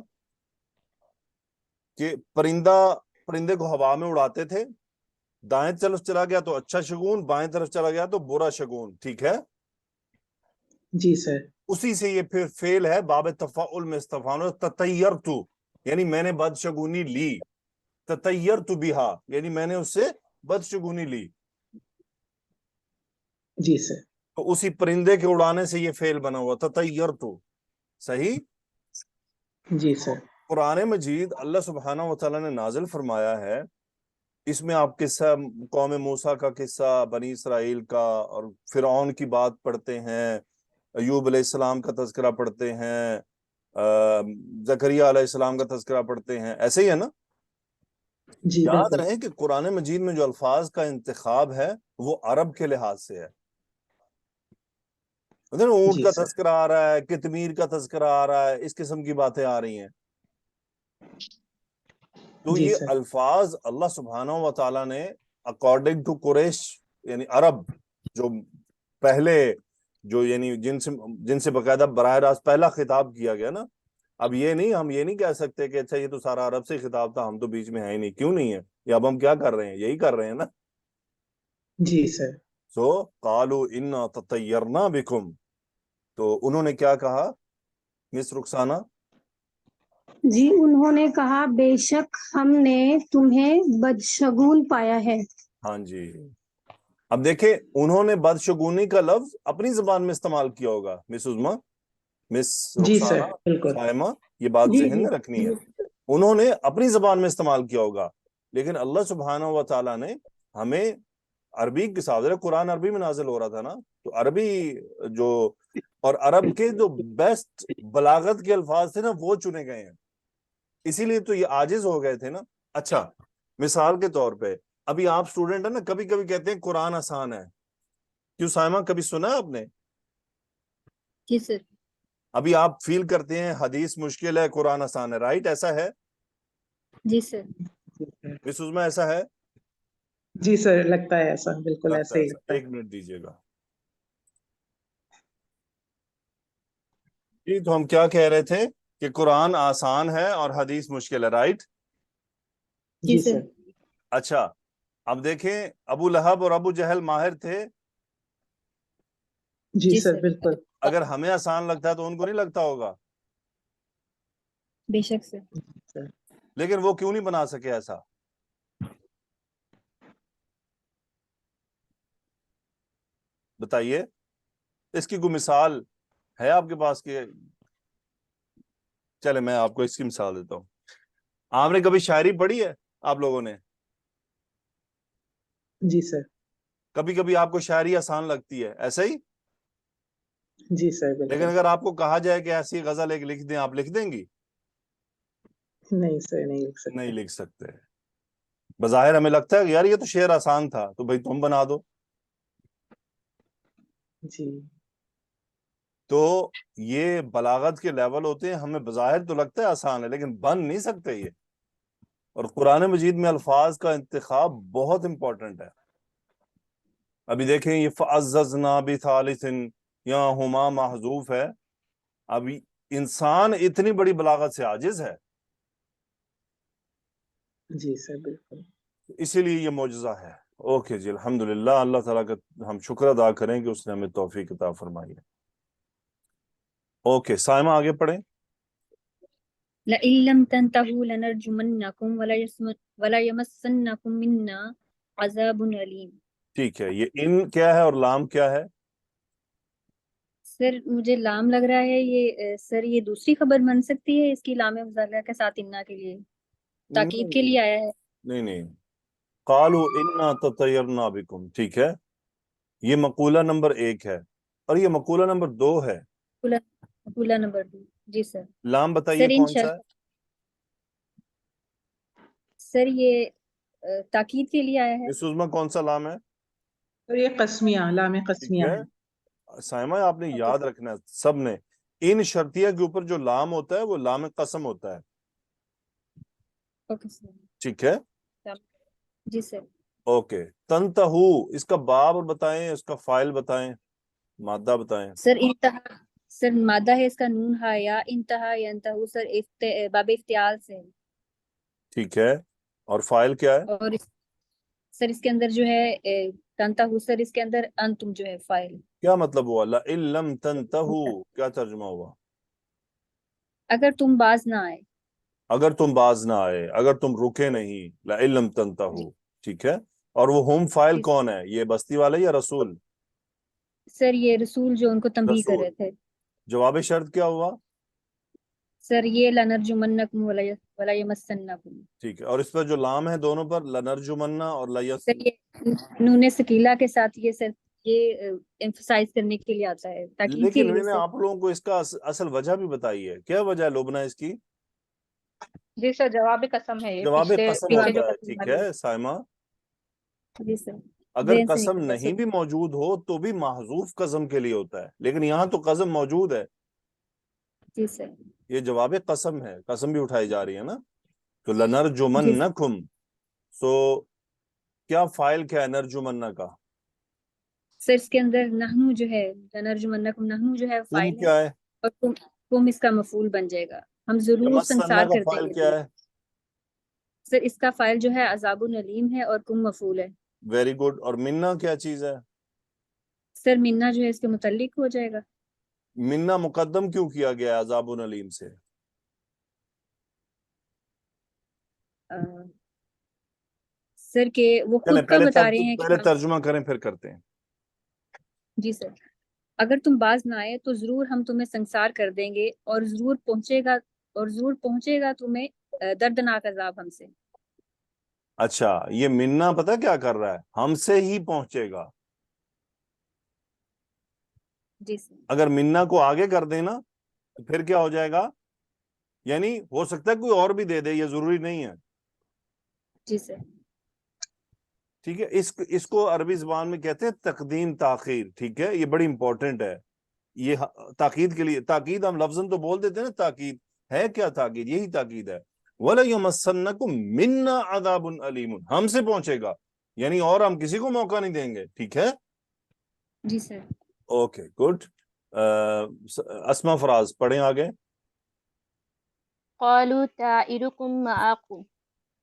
کہ پرندے کو ہوا میں اڑاتے تھے، دائیں طرف چلا گیا تو اچھا شگون، بائیں طرف چلا گیا تو برا شگون. ٹھیک ہے، جی سر. اسی سے یہ پھر فعل ہے باب تفاعل میں استفعال، تطیرتو یعنی میں نے بدشگونی لی، تطیرتو بہا یعنی میں نے اس سے بدشگونی لی. جی سر. تو اسی پرندے کے اڑانے سے یہ فعل بنا ہوا تطیرتو. صحیح. جی سر. قرآن مجید اللہ سبحانہ و تعالیٰ نے نازل فرمایا ہے، اس میں آپ قصہ قوم موسیٰ کا قصہ، بنی اسرائیل کا، اور فرعون کی بات پڑھتے ہیں، ایوب علیہ السلام کا تذکرہ پڑھتے ہیں، زکریا علیہ السلام کا تذکرہ پڑھتے ہیں. ایسے ہی ہے نا؟ جی یاد بالکل. رہے کہ قرآن مجید میں جو الفاظ کا انتخاب ہے وہ عرب کے لحاظ سے ہے. اونٹ جی کا سر. تذکرہ آ رہا ہے، کتمیر کا تذکرہ آ رہا ہے، اس قسم کی باتیں آ رہی ہیں. تو جی یہ سر. الفاظ اللہ سبحانہ و تعالیٰ نے اکارڈنگ ٹو قریش، یعنی عرب جو پہلے، جو یعنی جن سے باقاعدہ براہ راست پہلا خطاب کیا گیا نا. اب ہم یہ نہیں کہہ سکتے کہ اچھا یہ تو سارا عرب سے خطاب تھا، ہم تو بیچ میں ہیں ہی نہیں. کیوں نہیں ہے؟ یہ اب ہم کیا کر رہے ہیں؟ یہی کر رہے ہیں نا. جی سر. سو قالوا انا تطیرنا بکم، تو انہوں نے کیا کہا مس رخسانہ؟ جی انہوں نے کہا بے شک ہم نے تمہیں بدشگون پایا ہے. ہاں جی، اب دیکھیں انہوں نے بدشگونی کا لفظ اپنی زبان میں استعمال کیا ہوگا. مس عظما، مس جی سر رخسانہ، بالکل. صائمہ، یہ بات جی ذہن جی میں رکھنی ہے. انہوں نے اپنی زبان میں استعمال کیا ہوگا، لیکن اللہ سبحانہ و تعالیٰ نے ہمیں عربی کے ساتھ، قرآن عربی میں نازل ہو رہا تھا نا، تو عربی جو اور عرب کے جو بیسٹ بلاغت کے الفاظ تھے نا وہ چنے گئے ہیں، اسی لیے تو یہ عاجز ہو گئے تھے نا. اچھا، مثال کے طور پہ ابھی آپ اسٹوڈنٹ ہیں نا، کبھی کبھی کہتے ہیں قرآن آسان ہے. کیوں صائمہ، کبھی سنا ہے آپ نے؟ جی سر. ابھی آپ فیل کرتے ہیں حدیث مشکل ہے، قرآن آسان ہے، رائٹ؟ ایسا ہے جی سر. مس عظما، ایسا ہے؟ جی سر لگتا ہے ایسا، بالکل لگتا ایسے ہے ہی ایسا. لگتا ہے. ایک منٹ دیجیے گا جی. تو ہم کیا کہہ رہے تھے کہ قرآن آسان ہے اور حدیث مشکل ہے، رائٹ؟ جی جی سر. سر. اچھا، اب دیکھیں ابو لہب اور ابو جہل ماہر تھے. جی جی سر سر. بالکل. اگر ہمیں آسان لگتا ہے تو ان کو نہیں لگتا ہوگا، بے شک سر. سر. لیکن وہ کیوں نہیں بنا سکے ایسا؟ بتائیے، اس کی کوئی مثال ہے آپ کے پاس؟ کہ چلے میں آپ کو اس کی مثال دیتا ہوں. آپ نے کبھی شاعری پڑھی ہے آپ لوگوں نے؟ جی سر. کبھی کبھی آپ کو شاعری آسان لگتی ہے، ایسا ہی؟ جی سر لیکن بالکل. اگر آپ کو کہا جائے کہ ایسی غزل ایک لکھ دیں، آپ لکھ دیں گی؟ نہیں سر نہیں لکھ سکتے. نہیں لکھ سکتے. بظاہر ہمیں لگتا ہے کہ یار یہ تو شعر آسان تھا، تو بھائی تم بنا دو. جی. تو یہ بلاغت کے لیول ہوتے ہیں، ہمیں بظاہر تو لگتا ہے آسان ہے لیکن بن نہیں سکتے یہ. اور قرآن مجید میں الفاظ کا انتخاب بہت امپورٹنٹ ہے. ابھی دیکھیں یہ فَعَزَّزْنَا بِثَالِثٍ، یہاں ہما محذوف ہے. ابھی انسان اتنی بڑی بلاغت سے عاجز ہے، جی سر بالکل. اسی لیے یہ معجزہ ہے. اوکے جی، الحمدللہ. اللہ تعالیٰ کا ہم شکر ادا کریں کہ اس نے ہمیں توفیق عطا فرمائی ہے. اوکے صائمہ آگے پڑھیں. لئن لم تنتهوا لنرجمنكم ولا يمسنكم منا عذاب علیم. ٹھیک ہے، یہ ان کیا ہے اور لام کیا ہے؟ سر مجھے لام لگ رہا ہے یہ سر یہ دوسری خبر بن سکتی ہے اس کی لام مظاہرہ کے ساتھ انا کے لیے تاکید کے لیے آیا ہے. نہیں، قالوا انا تطیرنا بکم، ٹھیک ہے، یہ مقولہ نمبر 1 ہے اور یہ مقولہ نمبر 2 ہے. مقولہ نمبر 2. جی سر. لام بتائیے سر کون سا ہے؟ سر یہ تاکید کے لیے آیا ہے. اس میں کون سا لام ہے؟ اور یہ قسمیہ، لام ٹھیک قسمیہ ہے ہے. صائمہ، آپ نے یاد رکھنا ہے سب نے، ان شرطیہ کے اوپر جو لام ہوتا ہے وہ لام قسم ہوتا ہے. Okay sir. ٹھیک ہے، جی سر. اوکے. تنتہو، اس کا باب بتائیں، اس کا فائل بتائیں، مادہ بتائیں. سر انتہا، سر مادہ ہے اس کا نون ہا یا انتہا ینتہو سر باب افتعال سے. ٹھیک ہے، اور فائل کیا ہے؟ اور سر اس کے اندر جو ہے تنتہو سر اس کے اندر انتم جو ہے فائل. کیا مطلب ہوا لئن لم تنتہو؟ کیا ترجمہ ہوا؟ اگر تم باز نہ آئے. اگر تم باز نہ آئے، اگر تم رکے نہیں، لئن لم تنتہو. ٹھیک ہے، اور وہ ہوم فائل کون ہے؟ یہ بستی والے یا رسول؟ سر یہ رسول جو ان کو تنبیہ کر رسول. رہے تھے. جواب شرط کیا ہوا؟ سر یہ لنرجمنکم ولا یمسنکم. ٹھیک ہے، اور اس پر جو لام ہے دونوں پر، لنرجمنا اور سر یہ نون سکیلا کے ساتھ یہ سر یہ ایمفسائز کرنے کے لیے آتا ہے تاکید کے لیکن لیے میں نے سر. آپ لوگوں کو اس کا اصل وجہ بھی بتائی ہے. کیا وجہ ہے لبنہ اس کی؟ جی سر جواب قسم ہے یہ جواب پیچھے قسم پیچھے جو ہوتا ہے. قسم ٹھیک والی ہے صائمہ، جی سر. اگر ذہن سے قسم نکل گیا نہیں سر. بھی موجود ہو تو بھی محذوف قسم کے لیے ہوتا ہے، لیکن یہاں تو قسم موجود ہے. جی سر. یہ جواب قسم ہے، قسم بھی اٹھائی جا رہی ہے نا. تو جی سر. لنرجمنکم، سو کیا فائل کیا ہے نرجمنا کا؟ سر اس کے اندر نحنو جو ہے لنرجمنکم نحنو جو ہے تم فائل ہے کیا ہے؟ اور تم اس کا مفعول بن جائے گا. ہم ضرور یمسنا سنسار کا کر دیں فائل گے. کیا ہے؟ سر اس کا فائل جو ہے عذاب علیم ہے اور کم مفعول ہے. Very good. اور منا کیا چیز ہے؟ سر منا جو ہے اس کے متعلق ہو جائے گا. منا مقدم کیوں کیا گیا ہے عذاب علیم سے؟ سر کہ وہ چلیں خود کا بتا رہے ہیں پہلے کہ ترجمہ کریں پھر کرتے ہیں. جی سر. اگر تم باز نہ آئے تو ضرور ہم تمہیں سنسار کر دیں گے اور ضرور پہنچے گا تمہیں دردناک عذاب ہم سے. اچھا یہ منا پتہ کیا کر رہا ہے؟ ہم سے ہی پہنچے گا. جی سر. اگر منا کو آگے کر دیں نا تو پھر کیا ہو جائے گا؟ یعنی ہو سکتا ہے کوئی اور بھی دے دے، یہ ضروری نہیں ہے. جی سر. ٹھیک ہے، اس کو عربی زبان میں کہتے ہیں تقدیم تاخیر. ٹھیک ہے، یہ بڑی امپورٹنٹ ہے. یہ تاکید کے لیے، تاکید ہم لفظاً تو بول دیتے ہیں نا، تاکید ہے کیا؟ تاکید یہی تاکید ہے. وَلَيَمَسَّنَّكُم مِّنَّا عَذَابٌ أَلِيمٌ، ہم سے پہنچے گا یعنی اور ہم کسی کو موقع نہیں دیں گے. ٹھیک ہے، جی سر. Okay good. اسما فراز پڑھیں آگے. قالوا طائركم معكم.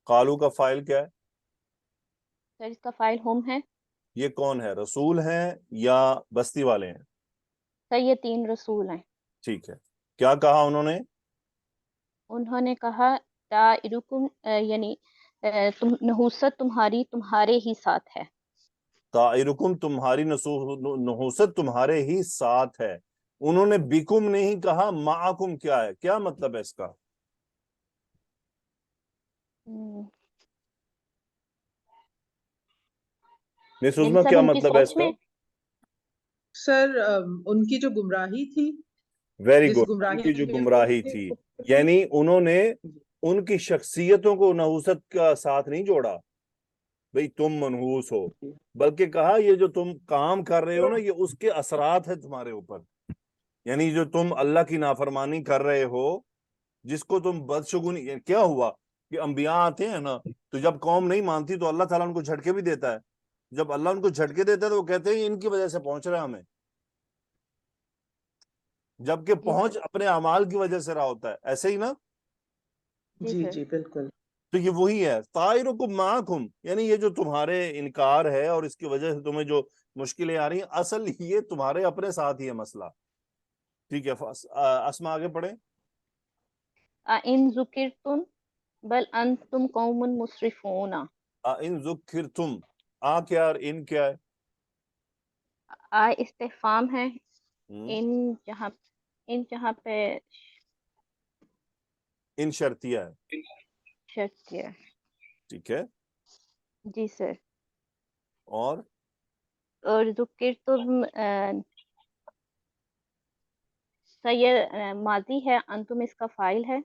قالو کا فائل کیا ہے؟ سر اس کا فائل ہم ہے. یہ کون ہے؟ رسول ہیں یا بستی والے ہیں؟ سر یہ 3 رسول ہیں. ٹھیک ہے، کیا کہا انہوں نے؟ انہوں نے کہا طائرکم یعنی نحوست تمہارے ہی ساتھ ہے. طائرکم تمہاری نحوست تمہارے ہی ساتھ ہے. انہوں نے بکم نہیں کہا، معکم کیا ہے؟ کیا مطلب ہے اس کا؟ مس یعنی عظمیٰ سر کیا ان کی مطلب ہے اس سوچ کا؟ میں. سر ان کی جو گمراہی تھی، ویری جس گڈ. ان گمراہی کی جو میں گمراہی تھی یعنی انہوں نے ان کی شخصیتوں کو نحوست کا ساتھ نہیں جوڑا بھئی تم منحوس ہو، بلکہ کہا یہ جو تم کام کر رہے ہو نا یہ اس کے اثرات ہیں تمہارے اوپر. یعنی جو تم اللہ کی نافرمانی کر رہے ہو، جس کو تم بدشگونی، کیا ہوا کہ انبیاء آتے ہیں نا تو جب قوم نہیں مانتی تو اللہ تعالیٰ ان کو جھٹکے بھی دیتا ہے. جب اللہ ان کو جھٹکے دیتا ہے تو وہ کہتے ہیں ان کی وجہ سے پہنچ رہا ہے ہمیں، جبکہ پہنچ اپنے اعمال کی وجہ سے رہا ہوتا ہے. ایسے ہی نا؟ جی جی بالکل. تو یہ وہی ہے طائرکم معکم، یعنی یہ جو تمہارے انکار ہے اور اس کی وجہ سے تمہیں جو مشکلیں آ رہی ہیں، اصل یہ تمہارے اپنے ساتھ ہی ہے مسئلہ. ٹھیک ہے، اسما آگے پڑھیں. ان ذکرتم بل انتم قوم مسرفون. ان ذکرتم، کیا اور ان کیا ہے؟ استفہام ہے. ان جہاں پہ ان شرطیہ ہے. شرط ہے. ٹھیک ہے. جی سر. اور ذکرتم سر یہ ماضی ہے، انتم اس کا فاعل ہے.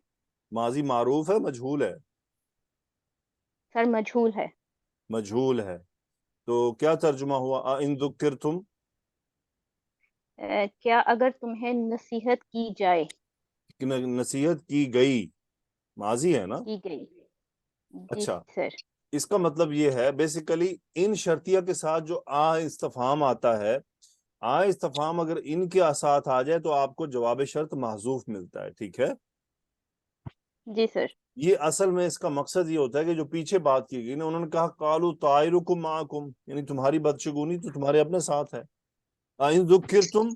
ماضی معروف ہے مجہول ہے؟ سر مجہول ہے. مجہول ہے. تو کیا ترجمہ ہوا ان ذکرتم؟ کیا اگر تمہیں نصیحت کی جائے. نصیحت کی گئی، ماضی ہے نا؟ کی گئی. جی اچھا، سر. اس کا مطلب یہ ہے بیسیکلی ان شرطیہ کے ساتھ جو استفہام آتا ہے، استفہام اگر ان کے ساتھ آ جائے تو آپ کو جواب شرط محذوف ملتا ہے. ٹھیک ہے. جی سر. یہ اصل میں اس کا مقصد یہ ہوتا ہے کہ جو پیچھے بات کی گئی نا، انہوں نے کہا قالوا طائرکم معکم، یعنی تمہاری بدشگونی تو تمہارے اپنے ساتھ ہے. ان ذکرتم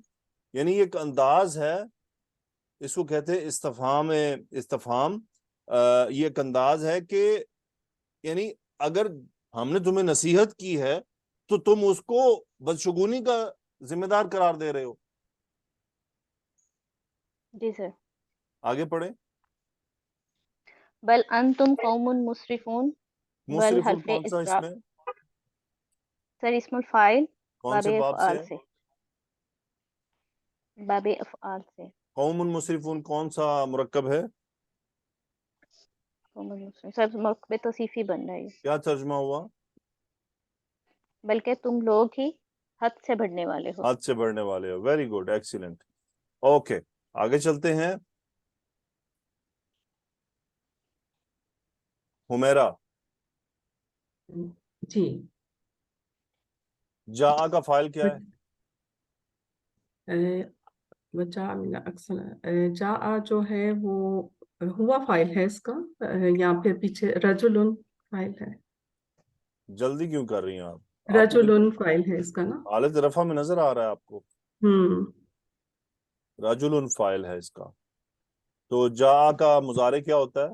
یعنی ایک انداز ہے، اس کو کہتے ہیں استفہام. یہ ایک انداز ہے کہ یعنی اگر ہم نے تمہیں نصیحت کی ہے تو تم اس کو بدشگونی کا ذمہ دار قرار دے رہے ہو. جی سر. آگے پڑھیں. بل انتم قوم مسرفون. بل مسرفون حرف کون سا اس اسراف. میں؟ سر اسم الفاعل کون سے باب سے؟ باب افعال سے. قوم مسرفون کون سا مرکب ہے؟ سر مرکب توصیفی بن رہی ہے. کیا ترجمہ ہوا؟ بلکہ تم لوگ ہی حد سے بڑھنے والے ہو. حد سے بڑھنے والے ہو. Very good, excellent. اوکے آگے چلتے ہیں. حمیرہ. جی. جا کا فائل کیا ہے؟ جا جو ہے وہ ہوا فائل ہے اس کا، یا پھر پیچھے رجل فائل ہے. جلدی کیوں کر رہی ہیں آپ؟ رجل فائل ہے اس کا نا. حالت رفع میں نظر آ رہا ہے آپ کو؟ رجل فائل ہے اس کا. تو جا کا مضارع کیا ہوتا ہے؟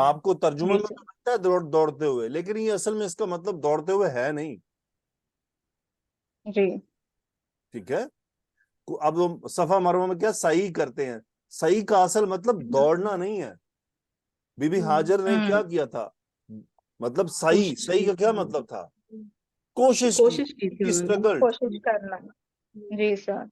آپ کو ترجمے جی میں سر تو لگتا ہے دوڑتے ہوئے، لیکن یہ اصل میں اس کا مطلب دوڑتے ہوئے ہے نہیں، جی ٹھیک ہے. اب وہ صفا مروہ میں کیا سعی کرتے ہیں، سعی کا اصل مطلب دوڑنا نہیں ہے. بی بی ہاجر نے کیا کیا تھا، مطلب سعی کا کیا مطلب تھا، کوشش کی، کوشش کی تھی انہوں نے. اسٹرگل. کوشش کرنا. جی سر.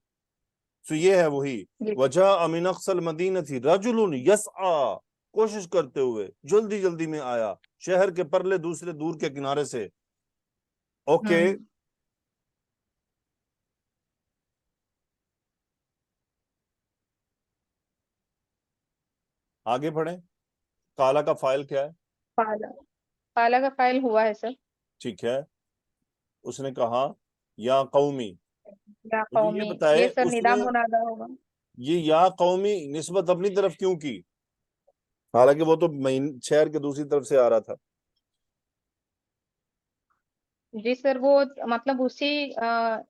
تو یہ ہے وہی جی وجاء من اقصى الْمَدِينَةِ رَجُلٌ يَسْعَى، کوشش کرتے ہوئے جلدی جلدی میں آیا شہر کے پرلے دوسرے دور کے کنارے سے. اوکے آگے پڑھیں. کالا کا فائل کیا ہے؟ پالا. پالا کا فائل ہوا ہے سر. ٹھیک ہے. اس نے کہا یا قومی. یا مجھے یہ قومی، بتائے یہ سر اس ندا نے منادا ہوگا. یہ یا قومی نسبت اپنی طرف کیوں کی، حالانکہ وہ تو شہر کے دوسری طرف سے آ رہا تھا. جی سر وہ مطلب اسی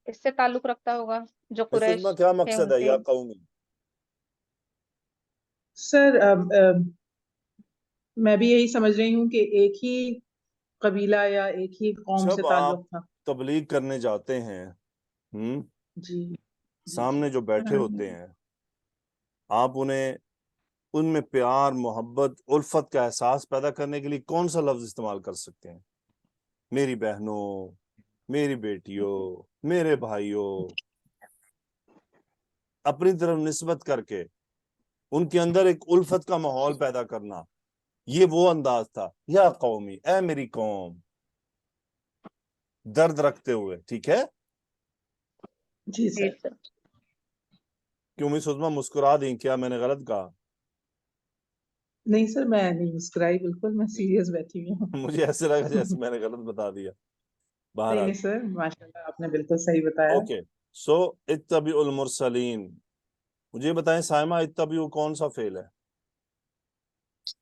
اس سے تعلق رکھتا ہوگا جو اس قریش میں کیا تھے مقصد ان ہے سے. یا قومی؟ سر میں بھی یہی سمجھ رہی ہوں کہ ایک ہی قبیلہ یا ایک ہی قوم سے جب آپ تعلق تھا. تبلیغ کرنے جاتے ہیں جی سامنے جو بیٹھے ہوتے ہیں آپ انہیں ان میں پیار محبت الفت کا احساس پیدا کرنے کے لیے کون سا لفظ استعمال کر سکتے ہیں؟ میری بہنوں، میری بیٹیوں، میرے بھائیوں، اپنی طرف نسبت کر کے ان کے اندر ایک الفت کا ماحول پیدا کرنا، یہ وہ انداز تھا. یا قومی، اے میری قوم، درد رکھتے ہوئے. ٹھیک ہے. جی جی سر. سر. کیوں مس عظمیٰ مسکرا دیں، کیا میں نے غلط کہا؟ نہیں سر میں نہیں مسکرائی، بالکل میں سیریس بیٹھی ہوئی ہوں. مجھے ایسے لگا جیسے میں نے غلط بتا دیا. نہیں بہرحال نہیں سر ماشاء اللہ آپ نے بالکل صحیح بتایا. اوکے. سو اتبعوا المرسلین. مجھے بتائیں سائمہ اتبعوا کون سا فعل ہے؟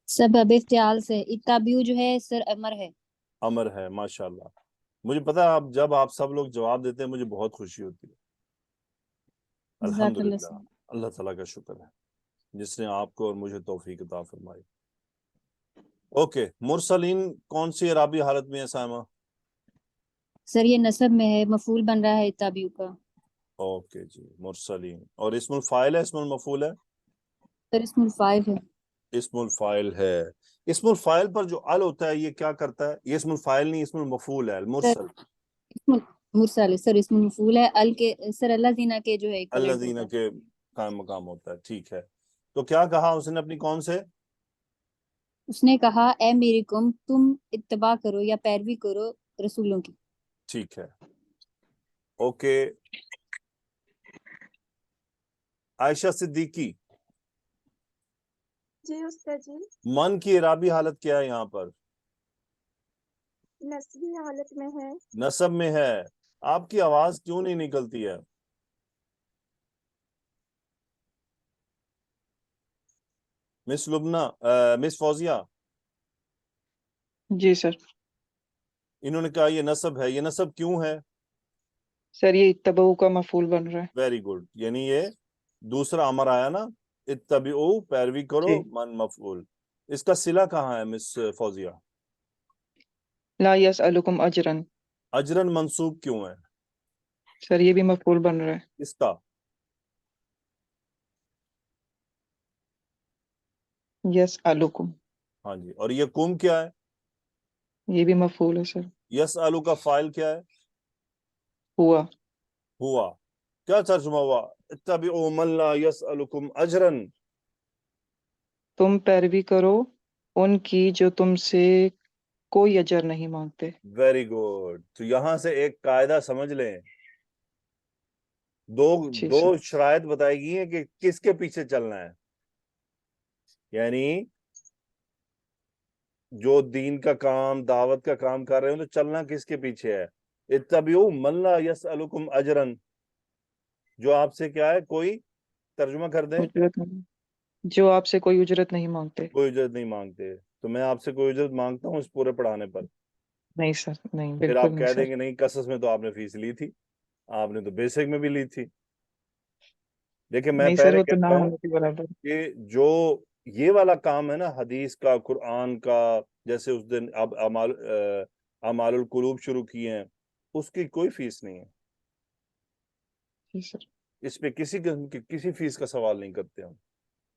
سبب افتعال سے. اتبعوا جو ہے سر امر ہے. امر ہے. ماشاءاللہ. مجھے پتا ہے جب آپ سب لوگ جواب دیتے ہیں مجھے بہت خوشی ہوتی ہے. جزاک اللہ الحمدللہ، سر. اللہ تعالیٰ کا شکر ہے جس نے آپ کو اور مجھے توفیق عطا فرمائی. اوکے. مرسلین کون سی اعرابی حالت میں ہے سائمہ؟ سر یہ نسب میں ہے، مفعول بن رہا ہے اتبعوا کا. اوکے جی مرسلین. اور اسم الفاعل ہے اسم المفعول ہے؟ سر اسم الفاعل ہے. اسم الفاعل ہے. اسم الفاعل پر جو ال ہوتا ہے یہ کیا کرتا ہے؟ یہ اسم الفاعل نہیں، اسم المفعول ہے، سر المرسل. اسم مرسل ہے سر، اسم مفعول ہے. ال کے سر اللہ زینہ کے جو ہے ایکویلنٹ الذین ہوتا ہے. کے قائم مقام ہوتا ہے. ٹھیک ہے. تو کیا کہا اس نے اپنی قوم سے؟ اس نے کہا اے میری قوم تم اتباع کرو یا پیروی کرو رسولوں کی. ٹھیک ہے. اوکے. عائشہ صدیقی، جی استاد جی. من کی اعرابی حالت کیا ہے یہاں پر؟ نسبی حالت میں ہے. نسب میں ہے. آپ کی آواز کیوں نہیں نکلتی ہے؟ مس لبنہ، مس فوزیہ، جی سر. انہوں نے کہا یہ نسب ہے. یہ نسب کیوں ہے؟ سر یہ اتبعوا کا مفعول بن رہا ہے. Very good. یعنی یہ دوسرا امر آیا نا، اتبعوا پیروی کرو، جی. من مفعول. اس کا صلہ کہاں ہے مس فوزیہ؟ لا یسألکم اجرا. اجرن منصوب کیوں ہے سر یہ بھی مفعول بن رہا ہے. اس کا؟ یسألکم. ہاں جی. اور یہ کم کیا ہے؟ یہ بھی مفعول ہے سر. یسألو کا فاعل کیا ہے؟ ہوا. ہوا. کیا ترجمہ ہوا؟ اتبعوا من لا یسألکم اجرن. تم پیروی کرو ان کی جو تم سے کوئی اجر نہیں مانگتے. Very good. تو یہاں سے ایک قاعدہ سمجھ لیں. جی دو سر. شرائط بتائی گئی ہیں کہ کس کے پیچھے چلنا ہے. یعنی جو دین کا کام دعوت کا کام کر رہے ہیں تو چلنا کس کے پیچھے ہے؟ اتبعوا من لا یسألکم اجرن. جو آپ سے کیا ہے کوئی، ترجمہ کر دیں، اجرت نہیں، جو آپ سے کوئی اجرت نہیں مانگتے. کوئی اجرت نہیں مانگتے. تو میں آپ سے کوئی اجرت مانگتا ہوں اس پورے پڑھانے پر؟ نہیں سر، نہیں پھر بالکل آپ نہیں کہہ دیں سر. کہ نہیں قصص میں تو آپ نے فیس لی تھی، آپ نے تو بیسک میں بھی لی تھی. دیکھیں میں نہیں سر پہلے وہ تو نہ کہتا ہوں ہونے کے برابر. کہ جو یہ والا کام ہے نا حدیث کا، قرآن کا، جیسے اس دن اب اعمال القلوب شروع کیے ہیں، اس کی کوئی فیس نہیں ہے. اس پہ کسی قسم کی کسی فیس کا سوال نہیں کرتے ہم،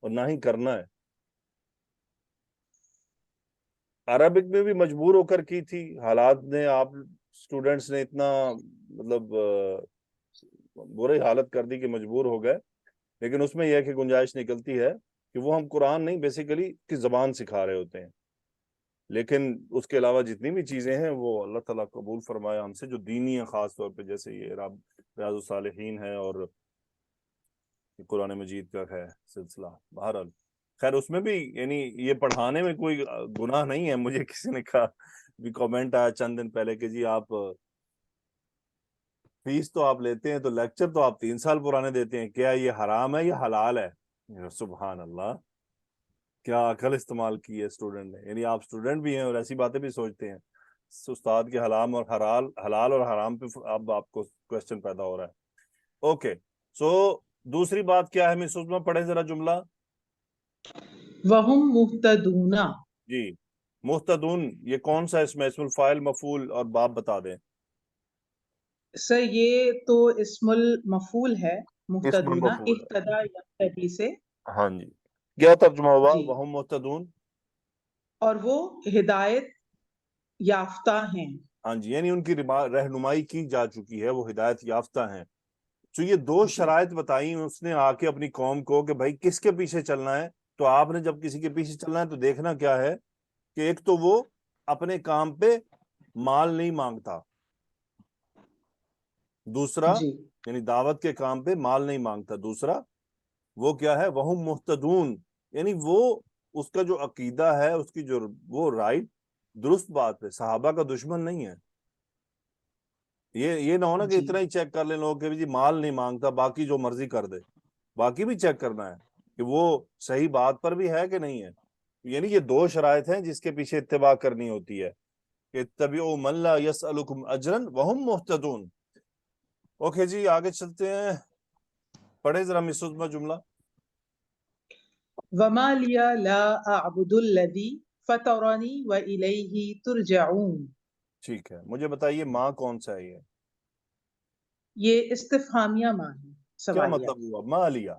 اور نہ ہی کرنا ہے. عربک میں بھی مجبور ہو کر کی تھی، حالات نے، آپ اسٹوڈنٹس نے اتنا مطلب برے حالت کر دی کہ مجبور ہو گئے. لیکن اس میں یہ ہے کہ گنجائش نکلتی ہے کہ وہ ہم قرآن نہیں بیسیکلی کی زبان سکھا رہے ہوتے ہیں، لیکن اس کے علاوہ جتنی بھی چیزیں ہیں وہ اللہ تعالیٰ قبول فرمایا ہم سے، جو دینی ہیں، خاص طور پہ جیسے یہ ریاض الصالحین ہے اور قرآن مجید کا ہے سلسلہ. بہرحال خیر اس میں بھی یعنی یہ پڑھانے میں کوئی گناہ نہیں ہے. مجھے کسی نے کہا بھی کامنٹ آیا چند دن پہلے کہ جی آپ فیس تو آپ لیتے ہیں تو لیکچر تو آپ 3 سال پرانے دیتے ہیں، کیا یہ حرام ہے یا حلال ہے؟ سبحان اللہ، کیا عقل استعمال کی ہے اسٹوڈنٹ نے. یعنی آپ اسٹوڈنٹ بھی ہیں اور ایسی باتیں بھی سوچتے ہیں. استاد کے حلال اور حرام پہ اب آپ کو کوشچن پیدا ہو رہا ہے. اوکے سو دوسری بات کیا ہے مس عظمیٰ؟ پڑھیں ذرا جملہ. وَهُمْ مُهْتَدُونَ. جی مہتدون، یہ کون سا اس میں اسم الفاعل، مفعول اور باب بتا دیں. سر یہ تو اسم المفعول ہے، اسم مہتدون، المفعول ہے. اہتداء یہتدی سے. ہاں جی، کیا ترجمہ ہوا؟ جی، وہم مہتدون. اور وہ ہدایت یافتہ ہیں. ہاں جی، یعنی ان کی رہنمائی کی جا چکی ہے، وہ ہدایت یافتہ ہیں. تو یہ 2 شرائط بتائیں اس نے آ کے اپنی قوم کو کہ بھائی کس کے پیچھے چلنا ہے. تو آپ نے جب کسی کے پیچھے چلنا ہے تو دیکھنا کیا ہے کہ ایک تو وہ اپنے کام پہ مال نہیں مانگتا، دوسرا جی یعنی دعوت کے کام پہ مال نہیں مانگتا، دوسرا وہ کیا ہے، وہم مہتدون، یعنی وہ اس کا جو عقیدہ ہے، اس کی جو وہ رائٹ درست بات ہے، صحابہ کا دشمن نہیں ہے. یہ نہ ہونا کہ جی اتنا ہی چیک کر لیں لوگ کہ جی مال نہیں مانگتا باقی جو مرضی کر دے. باقی بھی چیک کرنا ہے کہ وہ صحیح بات پر بھی ہے کہ نہیں ہے. یعنی یہ 2 شرائط ہیں جس کے پیچھے اتباع کرنی ہوتی ہے کہ اتبعوا من لا یسألکم اجرا وہم مہتدون. اوکے جی آگے چلتے ہیں، پڑھیں ذرا مس عظمیٰ جملہ. وَمَا لِيَ لَا أَعْبُدُ الَّذِي فَطَرَنِي وَإِلَيْهِ تُرْجَعُونَ. ٹھیک ہے، مجھے بتائیے ماں کون سا ہے یہ؟ یہ استفہامیہ ماں ہے، کیا سوالیہ. مطلب ہوا ما لیا؟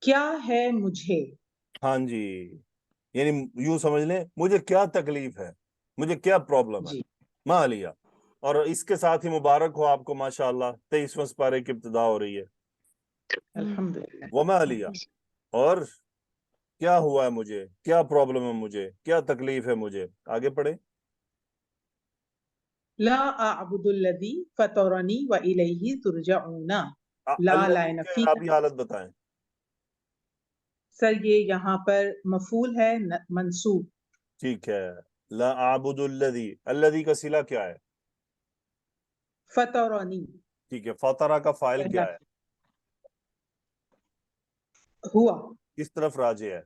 کیا ہے مجھے؟ ہاں جی، یعنی یوں سمجھ لیں مجھے کیا تکلیف ہے، مجھے کیا پرابلم ہے، جی ما لیا. اور اس کے ساتھ ہی مبارک ہو آپ کو ماشاءاللہ 23واں پارے کی ابتدا ہو رہی ہے. الحمدللہ. وما لیا، اور کیا ہوا ہے مجھے، کیا پرابلم ہے مجھے، کیا تکلیف ہے مجھے. آگے پڑھیں. لا اعبد الذی فطرنی والیہ ترجعون. لا اللہ لا کی نفی. اعرابی حالت بتائیں. سر یہ یہاں پر مفعول ہے منصوب. ٹھیک ہے، لا اعبد الذی، الذی کا صلہ کیا ہے؟ فطرنی. ٹھیک ہے، فطرہ کا فاعل کیا ہے؟ ہوا. کس طرف راجع ہے؟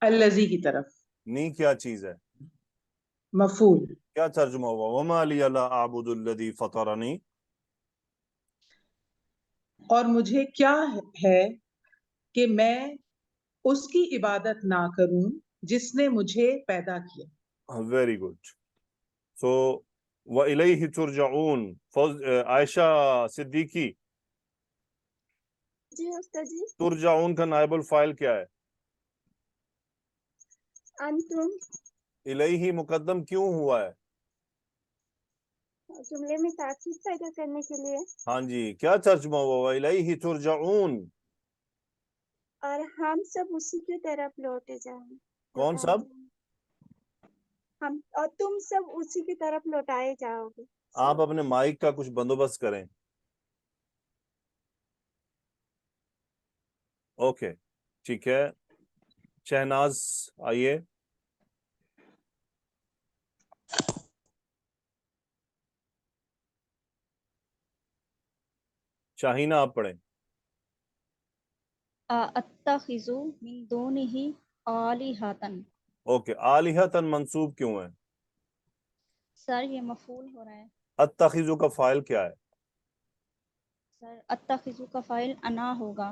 الذی کی طرف. نی کیا چیز ہے؟ مفعول. کیا ترجمہ ہوا؟ وما لی لا اعبد الذی فطرنی. اور مجھے کیا ہے کہ میں اس کی عبادت نہ کروں جس نے مجھے پیدا کیا. Very good. سو وَإِلَيْهِ تُرْجَعُونَ. عائشہ صدیقی، جی استاد جی. ترجعون کا نائب الفاعل کیا ہے؟ انتم. الیہ مقدم کیوں ہوا ہے؟ جملے میں تاکید پیدا کرنے کے لیے. ہاں جی، کیا ترجمہ ہوا؟ وَإِلَيْهِ تُرْجَعُونَ. اور ہم سب اسی کی طرف لوٹے جائیں. کون لوٹائے سب؟ جائیں. ہم اور تم سب اسی کی طرف لوٹائے جاؤ گے. آپ اپنے مائک کا کچھ بندوبست کریں. اوکے ٹھیک ہے، شہناز آئیے. شاہینہ آپ پڑھیں. اتخذ من دونہ آلہۃ. اوکے، آلہۃ منصوب کیوں ہے؟ سر یہ مفعول ہو رہا ہے. اتخذ کا فاعل کیا ہے؟ سر اتخذ کا فاعل انا ہوگا.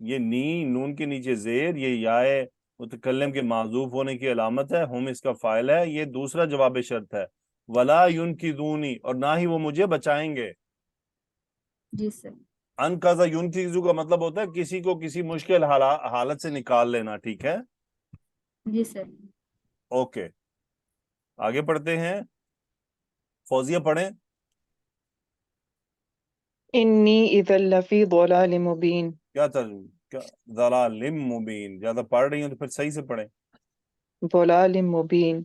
یہ نی نون کے نیچے زیر، یہ یائے متکلم کے معذوف ہونے کی علامت ہے، ہم اس کا فاعل ہے، یہ دوسرا جواب شرط ہے، ولا ينقذونی، اور نہ ہی وہ مجھے بچائیں گے۔ جی سر۔ انقذ ينقذ کا مطلب ہوتا ہے کسی کو کسی مشکل حالت سے نکال لینا، ٹھیک ہے؟ جی سر۔ اوکے، آگے پڑھتے ہیں، فوزیہ پڑھیں۔ انی اذا لفی ضلال مبین۔ کیا ترجمہ؟ کیا ضلال مبین؟ زیادہ پڑھ رہی ہیں تو پھر صحیح سے پڑھیں۔ ضلال مبین۔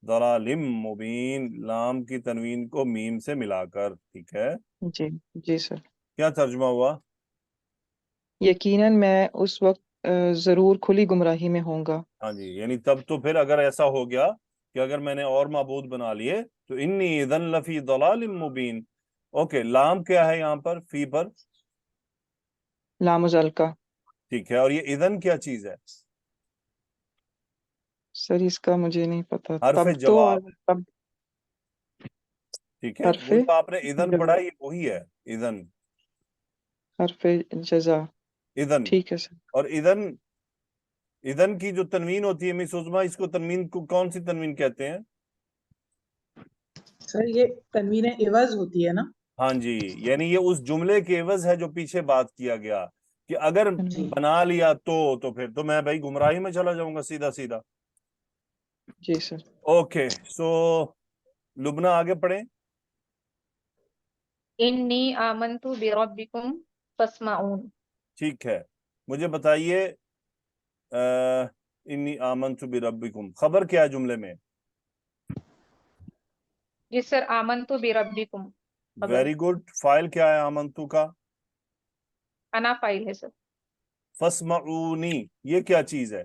ضلال مبین، لام کی تنوین کو میم سے ملا کر، ٹھیک ہے؟ جی جی سر۔ کیا ترجمہ ہوا؟ یقیناً میں اس وقت ضرور کھلی گمراہی میں ہوں گا۔ ہاں جی، یعنی تب تو پھر اگر ایسا ہو گیا کہ اگر میں نے اور معبود بنا لیے تو انی اذن لفی ضلال مبین۔ اوکے، لام کیا ہے یہاں پر فی پر؟ لام مزلکہ۔ ٹھیک ہے، اور یہ اذن کیا چیز ہے؟ سر اس کا مجھے نہیں پتا، حرف تب تو جواب، تب ٹھیک ہے؟ حرف وہ جو آپ نے اذن پڑھا یہ وہی ہے، اذن، حرف جزا۔ اذن۔ ٹھیک ہے سر۔ اور اذن کی جو تنوین ہوتی ہے مس عظمیٰ، اس کو تنوین کو کون سی تنوین کہتے ہیں؟ سر یہ تنوین عوض ہوتی ہے نا؟ ہاں جی، یعنی یہ اس جملے کے عوض ہے جو پیچھے بات کیا گیا کہ اگر بنا لیا تو پھر تو میں بھائی گمراہی میں چلا جاؤں گا سیدھا سیدھا۔ جی سر۔ اوکے، سو لبنہ آگے پڑھیں۔ انی آمنت بربکم فاسمعون۔ ٹھیک ہے، مجھے بتائیے انی آمنت بربکم خبر کیا ہے جملے میں؟ جی سر، آمنت بربکم خبر، ویری گڈ، فائل کیا ہے آمنتو کا؟ انا فائل ہے سر۔ فاسمعونی یہ کیا چیز ہے؟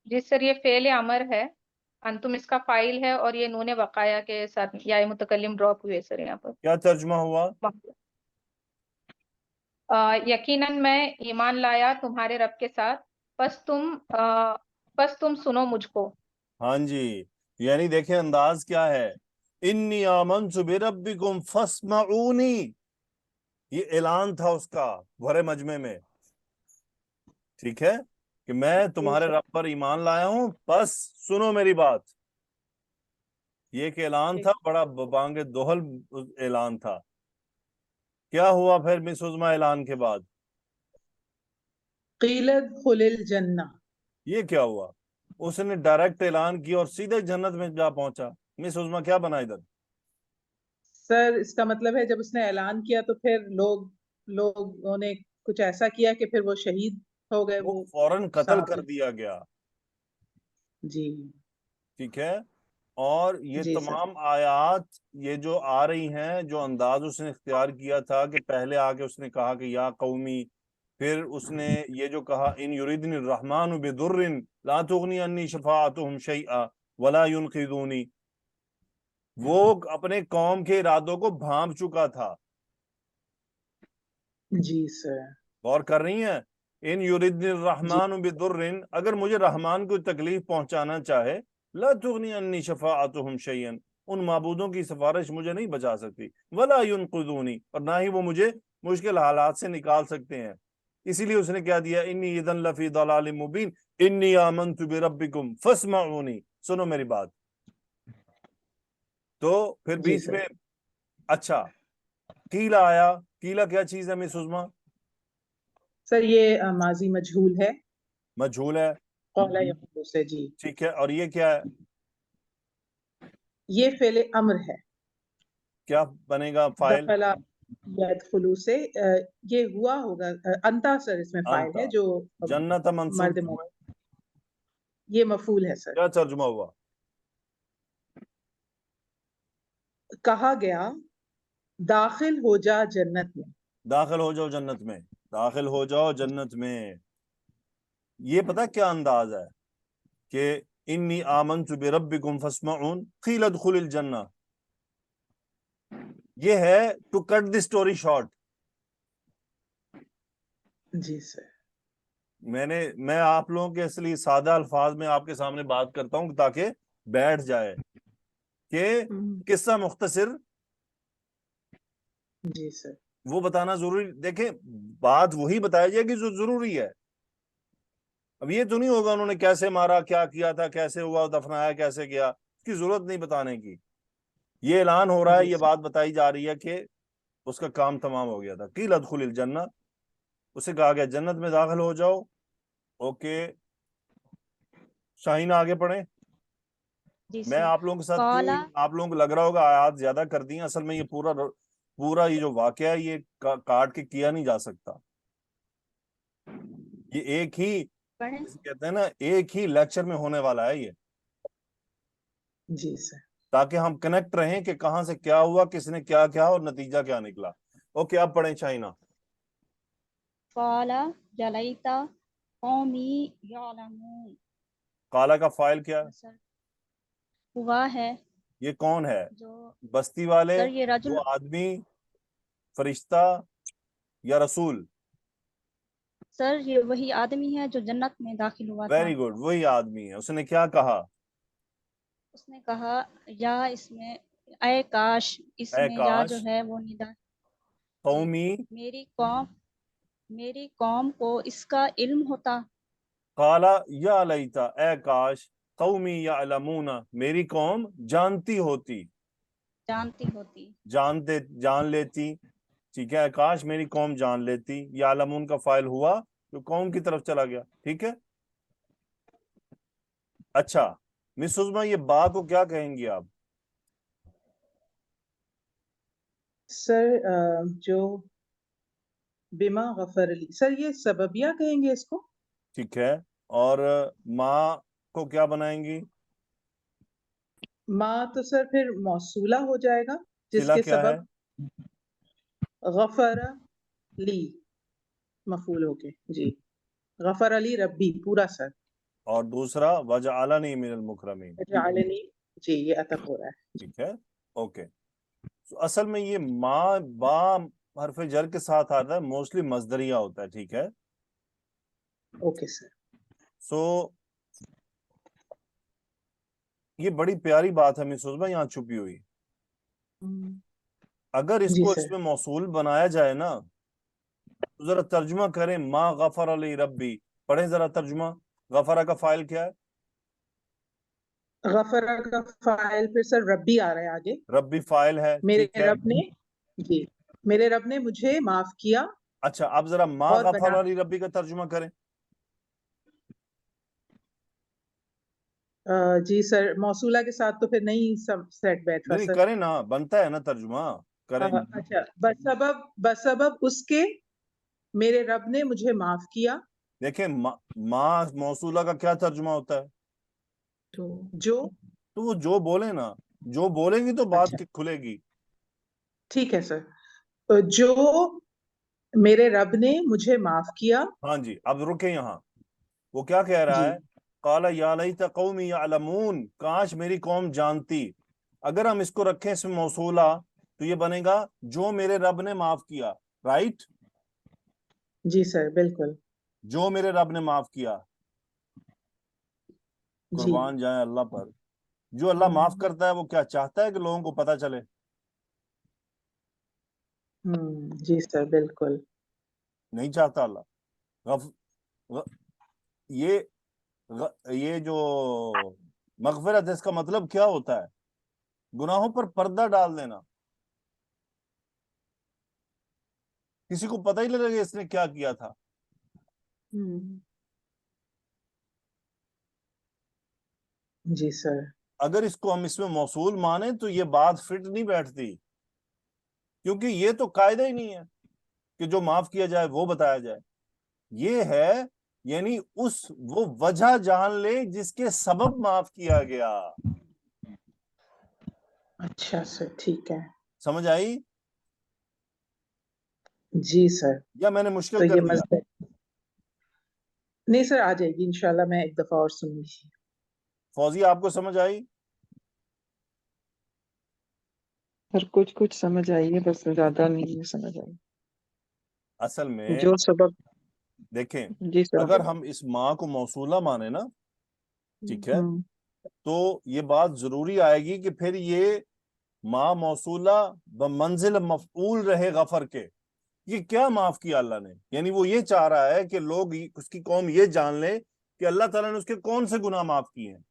جی سر، یہ فعل امر ہے، انتم اس کا فائل ہے، اور یہ نون وقایا کے ساتھ یا متکلم ڈراپ ہوئے سر یہاں پر۔ کیا ترجمہ ہوا؟ یقیناً میں ایمان لایا تمہارے رب کے ساتھ، پس تم سنو مجھ کو۔ ہاں جی، یعنی دیکھیں انداز کیا ہے، انی آمنت بربکم فاسمعونی، یہ اعلان تھا اس کا بھرے مجمع میں، ٹھیک ہے، کہ میں تمہارے رب پر ایمان لایا ہوں، بس سنو میری بات۔ یہ ایک اعلان تھا، بڑا بانگ دہل اعلان تھا۔ کیا ہوا پھر مس عظمیٰ اعلان کے بعد؟ قیل ادخل الجنہ۔ یہ کیا ہوا؟ اس نے ڈائریکٹ اعلان کیا اور سیدھے جنت میں جا پہنچا۔ مس عظمیٰ کیا بنا ادھر؟ سر اس کا مطلب ہے جب اس نے اعلان کیا تو پھر لوگوں نے کچھ ایسا کیا کہ پھر وہ شہید ہو گئے، وہ وہ فوراً قتل صحابی۔ کر دیا گیا، جی ٹھیک ہے؟ اور یہ جی سر۔ تمام آیات یہ جو آ رہی ہیں، جو انداز اس نے اختیار کیا تھا کہ پہلے آگے اس نے کہا کہ یا قومی، پھر اس نے یہ جو کہا ان یریدنی الرحمن بضر لا تغنی عنی شفاعتهم شیئا ولا ینقذونی، وہ اپنے قوم کے ارادوں کو بھانپ چکا تھا۔ جی سر۔ غور کر رہی ہیں؟ ان یریدنی الرحمن بضر، اگر مجھے رحمان کو تکلیف پہنچانا چاہے، لا تغنی عنی شفاعتهم شیئا، ان معبودوں کی سفارش مجھے نہیں بچا سکتی، ولا ینقذونی، اور نہ ہی وہ مجھے مشکل حالات سے نکال سکتے ہیں۔ اسی لیے اس نے کیا دیا، انی اذن لفی ضلال مبین، انی آمنت بربکم فاسمعونی، سنو میری بات۔ تو پھر جی بیچ سر۔ میں اچھا قیلا آیا، قیلا کیا چیز ہے مس عظمیٰ؟ سر یہ ماضی مجہول ہے، مجہول ہے، قول یقول سے۔ جی ٹھیک ہے، اور یہ کیا ہے؟ یہ فعل امر ہے، کیا بنے گا فائل؟ دخل یدخلو سے یہ ہوا ہوگا، انتا سر اس میں فائل انتا، ہے جو جنت منصوب مرد کیوں ہے؟ یہ مفعول ہے سر۔ کیا ترجمہ ہوا؟ کہا گیا داخل ہو جا جنت میں۔ داخل ہو جاؤ جنت میں، داخل ہو جاؤ جنت میں۔ یہ پتہ کیا انداز ہے کہ انی آمنت بربکم فاسمعون قیل ادخل الجنہ، یہ ہے to cut the story short. جی سر۔ میں آپ لوگوں کے اس لیے سادہ الفاظ میں آپ کے سامنے بات کرتا ہوں تاکہ بیٹھ جائے کہ قصہ مختصر، جی سر۔ وہ بتانا ضروری, دیکھیں بات وہی بتایا جائے گی جو ضروری ہے. اب یہ تو نہیں ہوگا انہوں نے کیسے مارا, کیا کیا تھا, کیسے ہوا, دفنایا کیسے کیا, اس کی ضرورت نہیں بتانے کی. یہ اعلان ہو رہا ہے, جی یہ سر. بات بتائی جا رہی ہے کہ اس کا کام تمام ہو گیا تھا. قیل ادخل الجنہ, اسے کہا گیا جنت میں داخل ہو جاؤ. اوکے شاہین آگے پڑھیں. جی میں سر. آپ لوگوں کے ساتھ قال آپ لوگوں کو لگ رہا ہوگا آیات زیادہ کر دی ہیں, اصل میں یہ پورا یہ جو واقعہ ہے یہ کاٹ کے کیا نہیں جا سکتا. یہ ایک ہی پڑھیں. کہتے ہیں نا ایک ہی لیکچر میں ہونے والا ہے یہ, جی سر. تاکہ ہم کنیکٹ رہیں کہ کہاں سے کیا ہوا, کس نے کیا کیا اور نتیجہ کیا نکلا. اوکے اب پڑھیں شاہینہ. قال جلیت قومی یعلمون. کالا کا فائل کیا ہے؟ سر ہوا ہے یہ کون ہے؟ جو بستی والے, سر یہ رجل وہ آدمی, فرشتہ یا رسول؟ سر یہ وہی آدمی ہے جو جنت میں داخل ہوا تھا. ویری گڈ, وہی آدمی ہے. اس نے کیا کہا؟ اس نے کہا یا اس میں اے کاش, اس اے میں یا جو کاش ہے وہ ندا جی قومی, میری قوم کو اس کا علم ہوتا. قالا یا لیتا, اے کاش, قومی یعلمون, میری قوم جانتی ہوتی, جانتی ہوتی. جان لیتی. ٹھیک ہے, کاش میری قوم جان لیتی. یعلمون کا فائل ہوا جو قوم کی طرف چلا گیا. ٹھیک ہے. اچھا مس عظمیٰ یہ با کو کیا کہیں گی آپ؟ سر جو بما غفر لی, سر یہ سببیہ کہیں گے اس کو. ٹھیک ہے, اور ماں کو کیا بنائیں گی؟ ماں تو سر پھر موصولہ ہو جائے گا جس صلہ کے کیا ہے؟ سبب غفر لی مفعول ہو کے. جی غفر علی ربی پورا سر. اور دوسرا وجعلنی من المکرمین. جعلنی, جی یہ عطف ہو رہا ہے. ٹھیک ہے. اوکے, اصل میں یہ ماں با حرف جر کے ساتھ آتا ہے, موسٹلی مصدریہ ہوتا ہے. ٹھیک ہے. Okay sir. سو یہ بڑی پیاری بات ہے مس عظمیٰ یہاں چھپی ہوئی. اگر اس جی کو سر. اس میں موصول بنایا جائے نا تو ذرا ترجمہ کریں, ما غفر علی ربی. پڑھیں ذرا ترجمہ. غفرہ کا فائل کیا ہے؟ غفر کا فائل پھر سر ربی آ رہا ہے آگے. ربی فائل ہے. ٹھیک میرے ہے. رب نے, جی میرے رب نے مجھے معاف کیا. اچھا اب ذرا ما اور غفر بنا, علی ربی کا ترجمہ کریں. جی سر موصولہ کے ساتھ تو پھر نہیں سیٹ بیٹھ رہا نہیں سر. کریں نا, بنتا ہے نا ترجمہ, کریں. اچھا بسبب اس کے میرے رب نے مجھے معاف کیا. دیکھیں ما موصولہ کا کیا ترجمہ ہوتا ہے؟ جو, تو وہ جو بولیں نا, جو بولیں گی تو بات اچھا کھلے گی. ٹھیک ہے سر. جو میرے رب نے مجھے معاف کیا. ہاں جی, اب رکیں یہاں. وہ کیا کہہ رہا جی ہے؟ قال یا لیت قومی یعلمون, کاش میری قوم جانتی. اگر ہم اس کو رکھیں اس میں موصولہ تو یہ بنے گا جو میرے رب نے معاف کیا. رائٹ, جی سر بالکل. جو میرے رب نے معاف کیا. جی قربان جائیں اللہ پر. جو اللہ معاف کرتا ہے وہ کیا چاہتا ہے کہ لوگوں کو پتہ چلے؟ جی سر بالکل. نہیں چاہتا اللہ. یہ جو مغفرت ہے اس کا مطلب کیا ہوتا ہے؟ گناہوں پر پردہ ڈال دینا. کسی کو پتہ ہی لگے کہ اس نے کیا کیا تھا. جی سر. اگر اس کو ہم اس میں موصول مانیں تو یہ بات فٹ نہیں بیٹھتی, کیونکہ یہ تو قاعدہ ہی نہیں ہے کہ جو معاف کیا جائے وہ بتایا جائے. یہ ہے یعنی وہ وجہ جان لے جس کے سبب معاف کیا گیا. اچھا سر ٹھیک ہے. سمجھ آئی؟ جی سر. یا میں نے تو مشکل یہ کر دیا؟ مزید نہیں سر آ جائے گی انشاءاللہ, میں ایک دفعہ اور سنوں گی. فوزی آپ کو سمجھ آئی؟ پر کچھ سمجھ آئی ہے, بس زیادہ نہیں سمجھ آئی. اصل میں جو سبب, دیکھیں جی سر. اگر ہم اس ماں کو موصولہ مانے نا, ٹھیک ہے, تو یہ بات ضروری آئے گی کہ پھر یہ ماں موصولہ بمنزل مفعول رہے غفر کے. یہ کیا معاف کیا اللہ نے؟ یعنی وہ یہ چاہ رہا ہے کہ لوگ اس کی قوم یہ جان لے کہ اللہ تعالیٰ نے اس کے کون سے گناہ معاف کیے ہیں،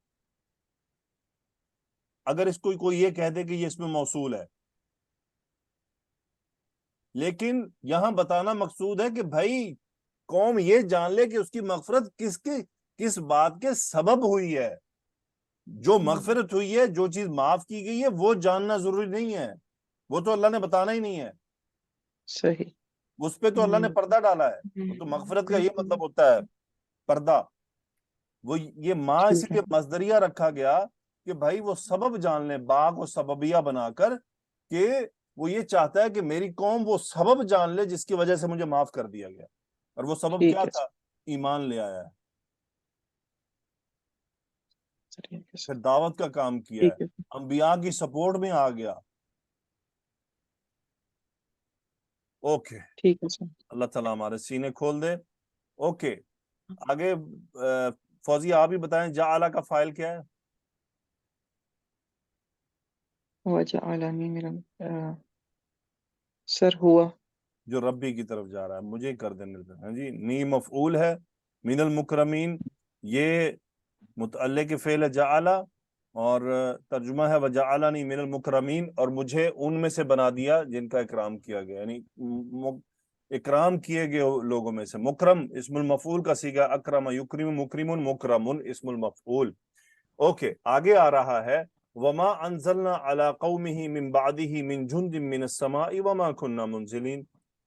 اگر اس کو کوئی یہ کہہ دے کہ یہ اس میں موصول ہے. لیکن یہاں بتانا مقصود ہے کہ بھائی قوم یہ جان لے کہ اس کی مغفرت کس بات کے سبب ہوئی ہے. جو مغفرت ہوئی ہے، جو چیز معاف کی گئی ہے، وہ جاننا ضروری نہیں ہے، وہ تو اللہ نے بتانا ہی نہیں ہے. صحیح. اس پہ تو اللہ نے پردہ ڈالا ہے. وہ تو مغفرت کا یہ مطلب ہوتا ہے، پردہ. وہ یہ ما اس لیے مصدریہ رکھا گیا کہ بھائی وہ سبب جان لیں، با کو سببیہ بنا کر، کہ وہ یہ چاہتا ہے کہ میری قوم وہ سبب جان لے جس کی وجہ سے مجھے معاف کر دیا گیا. اور وہ سبب کیا تھا؟ ایمان لے آیا ہے، پھر دعوت کا کام کیا ہے، انبیاء کی سپورٹ میں آ گیا. اوکے، ٹھیک ہے سر. اللہ تعالیٰ ہمارے سینے کھول دے. اوکے، آگے فوزی آپ ہی بتائیں جعلہ کا فائل کیا ہے؟ وجعلنی من سر ہوا جو ربی کی طرف جا رہا ہے، مجھے کر دینے دیں. ہاں جی، نی مفعول ہے، من المکرمین یہ متعلق فعل ہے جعلہ، اور ترجمہ ہے وجعلنی من المکرمین، اور مجھے ان میں سے بنا دیا جن کا اکرام کیا گیا، یعنی اکرام کیے گئے لوگوں میں سے. مکرم اسم المفعول کا صیغہ اکرم یکرم مکرم مکرم اسم المفعول. اوکے، آگے آ رہا ہے وما انزلنا على قومه من بعده من جند من السماء وما كنا منزلين.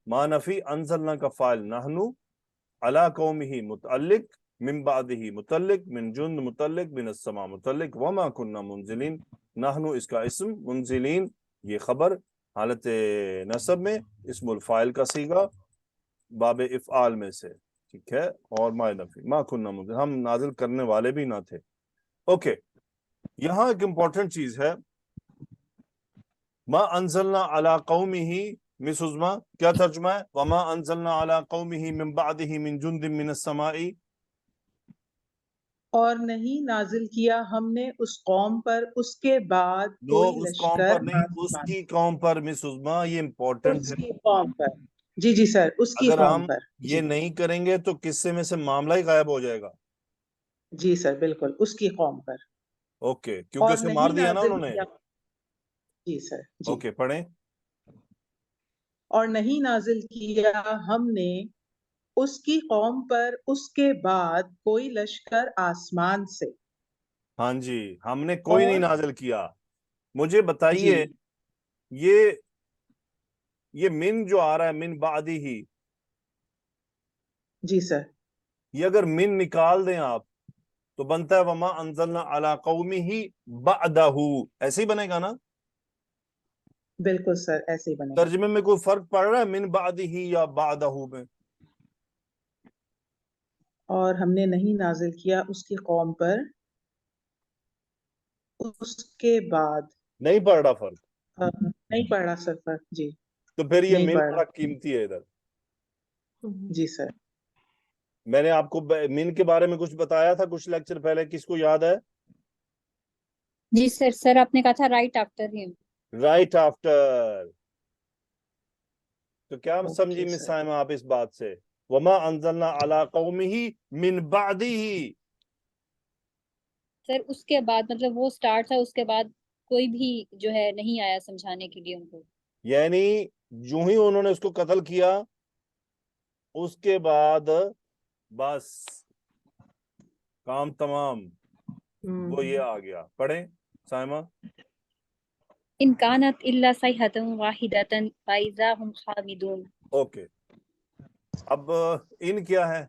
ما نفی انزلنا کا فاعل نحن، على قومه متعلق، من بعده متعلق، من جند متعلق، من السماء متعلق، وما كنا منزلين. نحن اس کا اسم، منزلین یہ خبر حالت نصب میں، اسم الفاعل کا صیغہ باب افعال میں سے. ٹھیک ہے، اور ما نفی ما كنا منزلين، ہم نازل کرنے والے بھی نہ تھے. اوکے، یہاں ایک امپورٹنٹ چیز ہے، ما انزلنا علی قومہ، مس عظما کیا ترجمہ ہے؟ وما انزلنا علی قومہ من بعدہ من جند من السماء. اور نہیں نازل کیا ہم نے اس قوم پر اس کے بعد کوئی اس قوم لشکر پر نہیں، اس آسمان کی قوم پر. مس عظما یہ امپورٹنٹ اس ہے. کی قوم پر. جی جی سر، اس کی اگر قوم ہم پر. یہ جی نہیں کریں گے تو قصے میں سے معاملہ ہی غائب ہو جائے گا. جی سر، بالکل اس کی قوم پر. اوکے، کیونکہ اور اسے مار نہیں دیا نا نازل انہوں نے. کیا. جی سر، جی. اوکے پڑھیں. اور نہیں نازل کیا ہم نے اس کی قوم پر اس کے بعد کوئی لشکر آسمان سے. ہاں جی، ہم نے کوئی نہیں اور نازل کیا. مجھے جی بتائیے یہ من جو آ رہا ہے من بعدی ہی، جی سر، یہ اگر من نکال دیں آپ تو بنتا ہے وما انزلنا علی قومہ بعدہ، ایسے ہی بنے گا نا؟ بالکل سر، ایسے ہی بنے گا. ترجمے میں کوئی فرق پڑ رہا ہے من بعدہ یا بعدہ میں؟ اور ہم نے نہیں نازل کیا اس کی قوم پر اس کے بعد. نہیں پڑ رہا فرق؟ نہیں پڑھ رہا سر فرق. جی تو پھر یہ نہیں من پڑھ بڑا رہا. قیمتی ہے. ادھر جی سر. میں نے آپ کو من کے بارے میں کچھ بتایا تھا کچھ لیکچر پہلے، کس کو یاد ہے؟ جی سر، سر آپ نے کہا تھا right after him. Right after. تو کیا سمجھی اوکے مس سر. سائمہ آپ اس بات سے؟ وما انزلنا علی قومہ من بعدہ. سر اس کے بعد مطلب وہ سٹارٹ تھا، اس کے بعد کوئی بھی جو ہے نہیں آیا سمجھانے کے لیے ان کو. یعنی جو ہی انہوں نے اس کو قتل کیا اس کے بعد بس کام تمام، وہ یہ آ گیا. پڑھیں سائمہ. ان کانت الا صیحۃ واحدۃ فاذا هم خامدون. اوکے، اب ان کیا ہے؟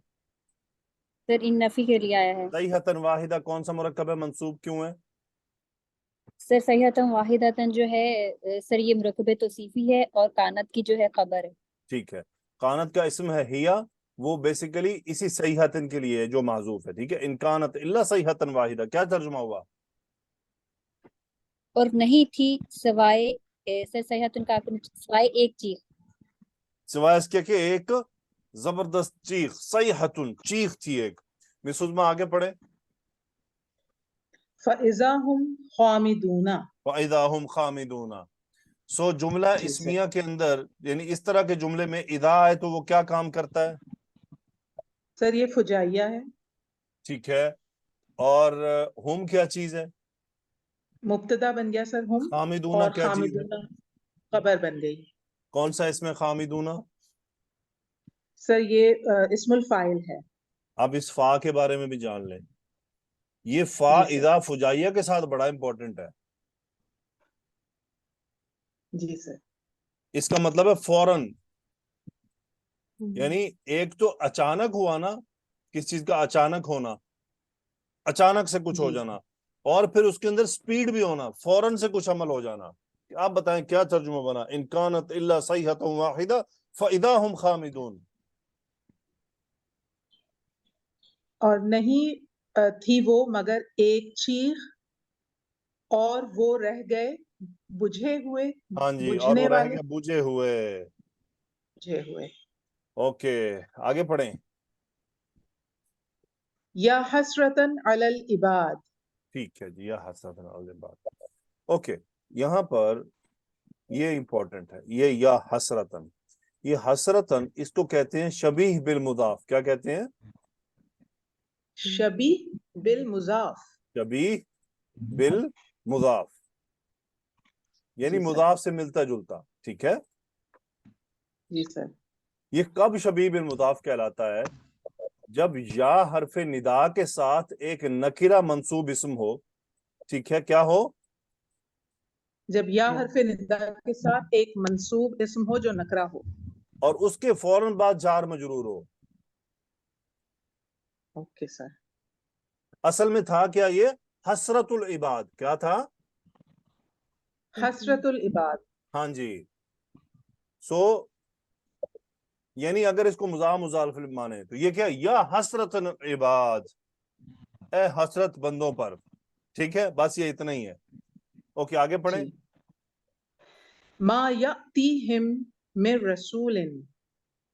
سر ان نفی کے لیے آیا ہے. صیحۃ واحدہ کون سا مرکب ہے، منصوب کیوں ہے؟ سر صیحۃ واحدۃ جو ہے سر یہ مرکب توصیفی ہے، اور کانت کی جو ہے خبر ہے. ٹھیک ہے، کانت کا اسم ہے ہیا، وہ بیسیکلی اسی صیحۃ کے لیے ہے جو معذوف ہے. ٹھیک ہے، ان کانت الا صیحۃ واحدہ کیا ترجمہ ہوا؟ اور نہیں تھی سوائے سر صیحۃ کا سوائے ایک چیخ. سوائے اس کے کہ ایک زبردست چیخ، صیحۃ چیخ تھی ایک. مس عظما آگے پڑھے. فَإِذَا هُمْ خَامِدُونَ. فَإِذَا هُمْ خَامِدُونَ. سو جملہ جی سر اسمیہ کے اندر یعنی اس طرح کے جملے میں اذا آئے تو وہ کیا کام کرتا ہے؟ سر یہ فجائیہ ہے، ٹھیک ہے، اور ہم کیا چیز ہے؟ مبتدا بن گیا سر ہم، خامدونہ اور کیا چیز ہے؟ خامدونہ خبر بن گئی۔ کون سا اس میں خامدونہ؟ سر یہ اسم الفاعل ہے۔ اب اس فا کے بارے میں بھی جان لیں، یہ فا جی سر اذا فجائیہ کے ساتھ بڑا امپورٹنٹ ہے۔ جی سر اس کا مطلب ہے فوراً، یعنی ایک تو اچانک ہوا نا، کس چیز کا اچانک ہونا، اچانک سے کچھ ہو جی جانا، اور پھر اس کے اندر سپیڈ بھی ہونا، فوراً سے کچھ عمل ہو جانا۔ آپ بتائیں کیا ترجمہ بنا؟ ان کانت الا صیحۃ واحدہ فاذا هم خامدون۔ اور نہیں تھی وہ مگر ایک چیخ، اور وہ رہ گئے بجھے ہوئے، ہاں جی، اور بجھنے وہ رہ والے، گئے بجھے ہوئے۔ بجھے ہوئے۔ اوکے، آگے پڑھیں۔ یا حسرتن علی العباد۔ ٹھیک ہے جی، یا حسرتن علی العباد۔ اوکے، یہاں پر یہ امپورٹنٹ ہے، یہ یا حسرتن، یہ حسرتن اس کو کہتے ہیں شبیہ بالمضاف۔ کیا کہتے ہیں؟ شبیہ بالمضاف۔ شبیہ بالمضاف، یعنی جی سر مضاف سے ملتا جلتا۔ ٹھیک ہے، جی سر یہ کب شبیہ بالمضاف کہلاتا ہے؟ جب یا حرف ندا کے ساتھ ایک نکرہ منصوب اسم ہو۔ ٹھیک ہے، کیا ہو؟ جب یا حرف ندا کے ساتھ ایک منصوب اسم ہو جو نکرہ ہو۔ اور اس کے فوراً بعد جار مجرور ہو۔ Okay sir. اصل میں تھا کیا یہ؟ حسرت العباد۔ کیا تھا؟ حسرت العباد۔ ہاں جی، سو یعنی اگر اس کو مضاف مضاف مانے تو یہ کیا؟ یا حسرت العباد، اے حسرت بندوں پر۔ ٹھیک ہے، بس یہ اتنا ہی ہے۔ اوکے، آگے پڑھیں۔ جی ما یأتیہم من رسول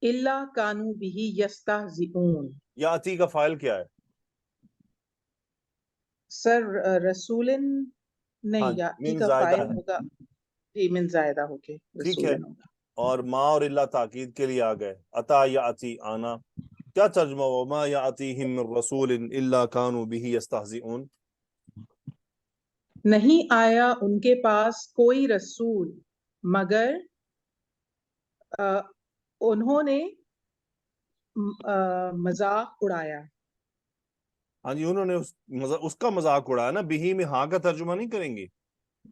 الا کانوا بہ یستہزئون۔ یا اتی کا فائل کیا ہے؟ سر رسول ہاں نہیں، یاتی من کا زائدہ فائل ہے، ہوگا، جی من زائدہ ہو کے ٹھیک ہے، رسول ہوگا۔ اور ما اور اللہ تاکید کے لیے آ گئے۔ اتا یا اتی آنا، کیا ترجمہ ہوا؟ ما یاتیہم من رسول الا کانوا بہ یستہزئون۔ نہیں آیا ان کے پاس کوئی رسول مگر انہوں نے مذاق اڑایا۔ ہاں جی، انہوں نے اس کا مذاق اڑایا نا، بہی میں ہاں کا ترجمہ نہیں کریں گے۔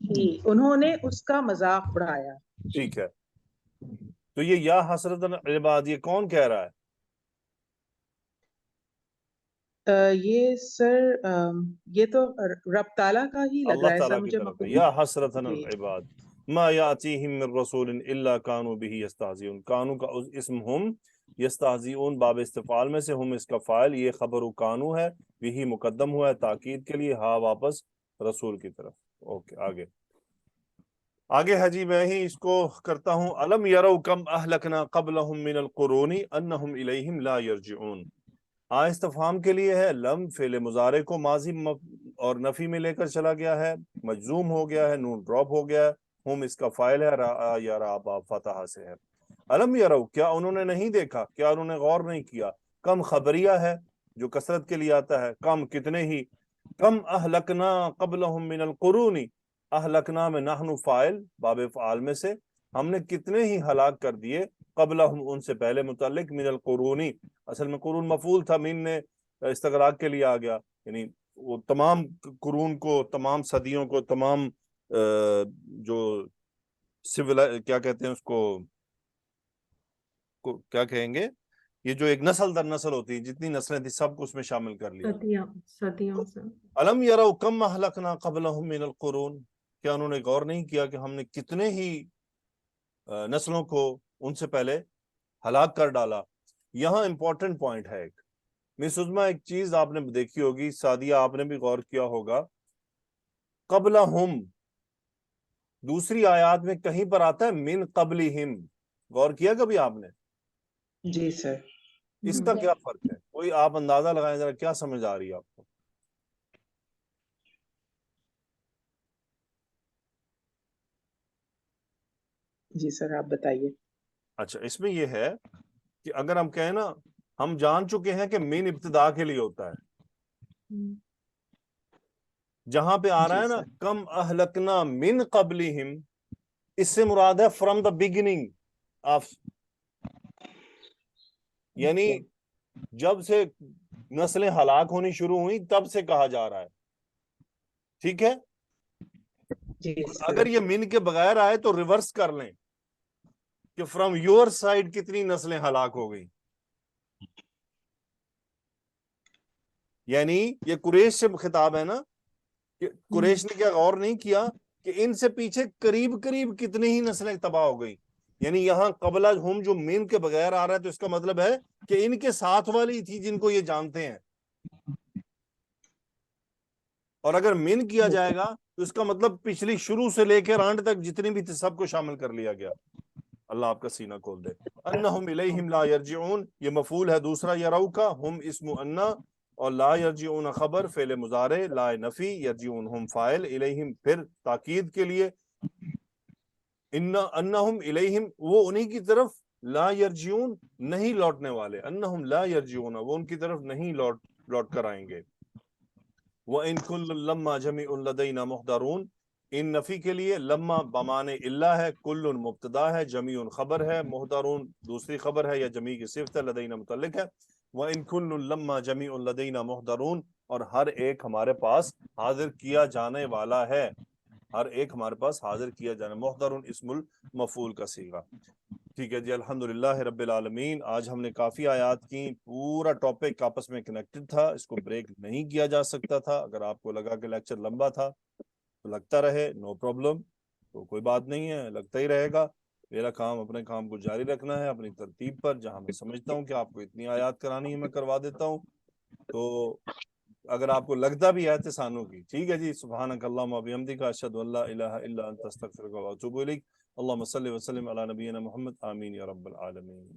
جی انہوں نے اس کا مذاق اڑایا۔ ٹھیک ہے، تو یہ یا حسرت العباد یہ کون کہہ رہا ہے؟ یہ سر یہ تو رب تعالیٰ کا ہی لگ رہا اللہ ہے سر تعالیٰ کی مجھے طرف ہے، مقبول۔ یا حسرت جی العباد ما یاتیہم من رسول الا کانوا بہ یستہزئون۔ کانو کا اسم ہم، یستہزئون باب استفعال میں سے ہم اس کا فاعل، یہ خبر کانو ہے، بہ مقدم ہوا ہے تاکید کے لیے، ہاں واپس رسول کی طرف۔ اوکے، آگے ہے جی، میں ہی اس کو کرتا ہوں۔ الم یروا کم اہلکنا قبلہم من القرون انہم الیہم لا یرجعون۔ استفہام کے لیے ہے، لم فعل مضارع کو ماضی اور نفی میں لے کر چلا گیا ہے، مجزوم ہو گیا ہے، نون ڈراپ ہو گیا ہے، ہم اس کا فاعل ہے، را یا را باب فتح سے ہے۔ الم یروا، کیا انہوں نے نہیں دیکھا، کیا انہوں نے غور نہیں کیا؟ کم خبریہ ہے جو کثرت کے لیے آتا ہے، کم کتنے ہی، کم اہلکنا قبلہم من القرون، اہلکنا میں نحن فاعل باب فعال میں سے، ہم نے کتنے ہی ہلاک کر دیے، قبلہم ان سے پہلے، متعلق من القرونی، اصل میں قرون مفعول تھا، من نے استغراق کے لیے آ گیا، یعنی وہ تمام قرون کو، تمام صدیوں کو، تمام جو سول کیا کہتے ہیں اس کو کیا کہیں گے، یہ جو ایک نسل در نسل ہوتی ہے، جتنی نسلیں تھی سب کو اس میں شامل کر لیا۔ صدیوں سے۔ الم یروا کم اہلکنا قبلہم من القرون، کیا انہوں نے غور نہیں کیا کہ ہم نے کتنے ہی نسلوں کو ان سے پہلے ہلاک کر ڈالا۔ یہاں امپورٹنٹ پوائنٹ ہے ایک، مس عظمیٰ، ایک چیز آپ نے دیکھی ہوگی، سعدیہ آپ نے بھی غور کیا ہوگا، قبلہم دوسری آیات میں کہیں پر آتا ہے من قبلہم، غور کیا کبھی آپ نے؟ جی سر۔ اس کا کیا فرق ہے؟ کوئی آپ اندازہ لگائیں ذرا، کیا سمجھ آ رہی ہے آپ کو؟ جی سر آپ بتائیے. اچھا اس میں یہ ہے کہ اگر ہم کہیں نا ہم جان چکے ہیں کہ من ابتدا کے لیے ہوتا ہے, جہاں پہ آ رہا ہے نا کم اہلکنا من قبلہم, اس سے مراد ہے فرام دا بگننگ آف, یعنی جب سے نسلیں ہلاک ہونی شروع ہوئی تب سے کہا جا رہا ہے. ٹھیک ہے, اگر یہ من کے بغیر آئے تو ریورس کر لیں کہ فرام یور سائڈ کتنی نسلیں ہلاک ہو گئی. یعنی یہ قریش سے خطاب ہے نا, کہ قریش نے کیا غور نہیں کیا کہ ان سے پیچھے قریب قریب کتنی ہی نسلیں تباہ ہو گئی. یعنی یہاں قبلہ ہم جو من کے بغیر آ رہا ہے تو اس کا مطلب ہے کہ ان کے ساتھ والی تھی جن کو یہ جانتے ہیں, اور اگر من کیا جائے گا تو اس کا مطلب پچھلی شروع سے لے کر اینڈ تک جتنی بھی تھی سب کو شامل کر لیا گیا. اللہ آپ کا سینہ کھول دے. انہم الیہم لا یرجعون, یہ مفعول ہے دوسرا یرو کا, ہم اسم انا, اور لا یرجعون خبر فعل مضارع, لا نفی, یرجعون ہم فاعل, الیہم پھر تاکید کے لیے, انہم الیہم وہ انہی کی طرف, لا یرجعون نہیں لوٹنے والے, انہم لا یرجعون وہ ان کی طرف نہیں لوٹ کر آئیں گے. وَإِن كُلٌّ لَمَّا جَمِيعٌ لَدَيْنَا مُحْضَرُونَ, ان نفی کے لیے لما بمانے اللہ ہے, کل مبتدا ہے, جمیع خبر ہے, محضرون دوسری خبر ہے یا جمیع کی صفت ہے, لدینا متعلق ہے. وَإِن كُلٌّ لَمَّا جَمِيعٌ لَدَيْنَا مُحْضَرُونَ, اور ہر ایک ہمارے پاس حاضر کیا جانے والا ہے, ہر ایک ہمارے پاس حاضر کیا جانے, محضرون اسم المفعول کا صیغہ. ٹھیک ہے جی, الحمدللہ رب العالمین. آج ہم نے کافی آیات کی, پورا ٹاپک آپس میں کنیکٹڈ تھا, اس کو بریک نہیں کیا جا سکتا تھا. اگر آپ کو لگا کہ لیکچر لمبا تھا تو لگتا رہے, نو پرابلم, تو کوئی بات نہیں ہے, لگتا ہی رہے گا. میرا کام اپنے کام کو جاری رکھنا ہے اپنی ترتیب پر, جہاں میں سمجھتا ہوں کہ آپ کو اتنی آیات کرانی ہے میں کروا دیتا ہوں. تو اگر آپ کو لگتا بھی ہے احتسانوں کی, ٹھیک ہے جی. سبحانک اللہم و بحمدک, اشہد ان لا الہ الا انت استغفرک و اتوب الیک. اللہم صلی وسلم علی نبینا محمد, آمین یا رب العالمین.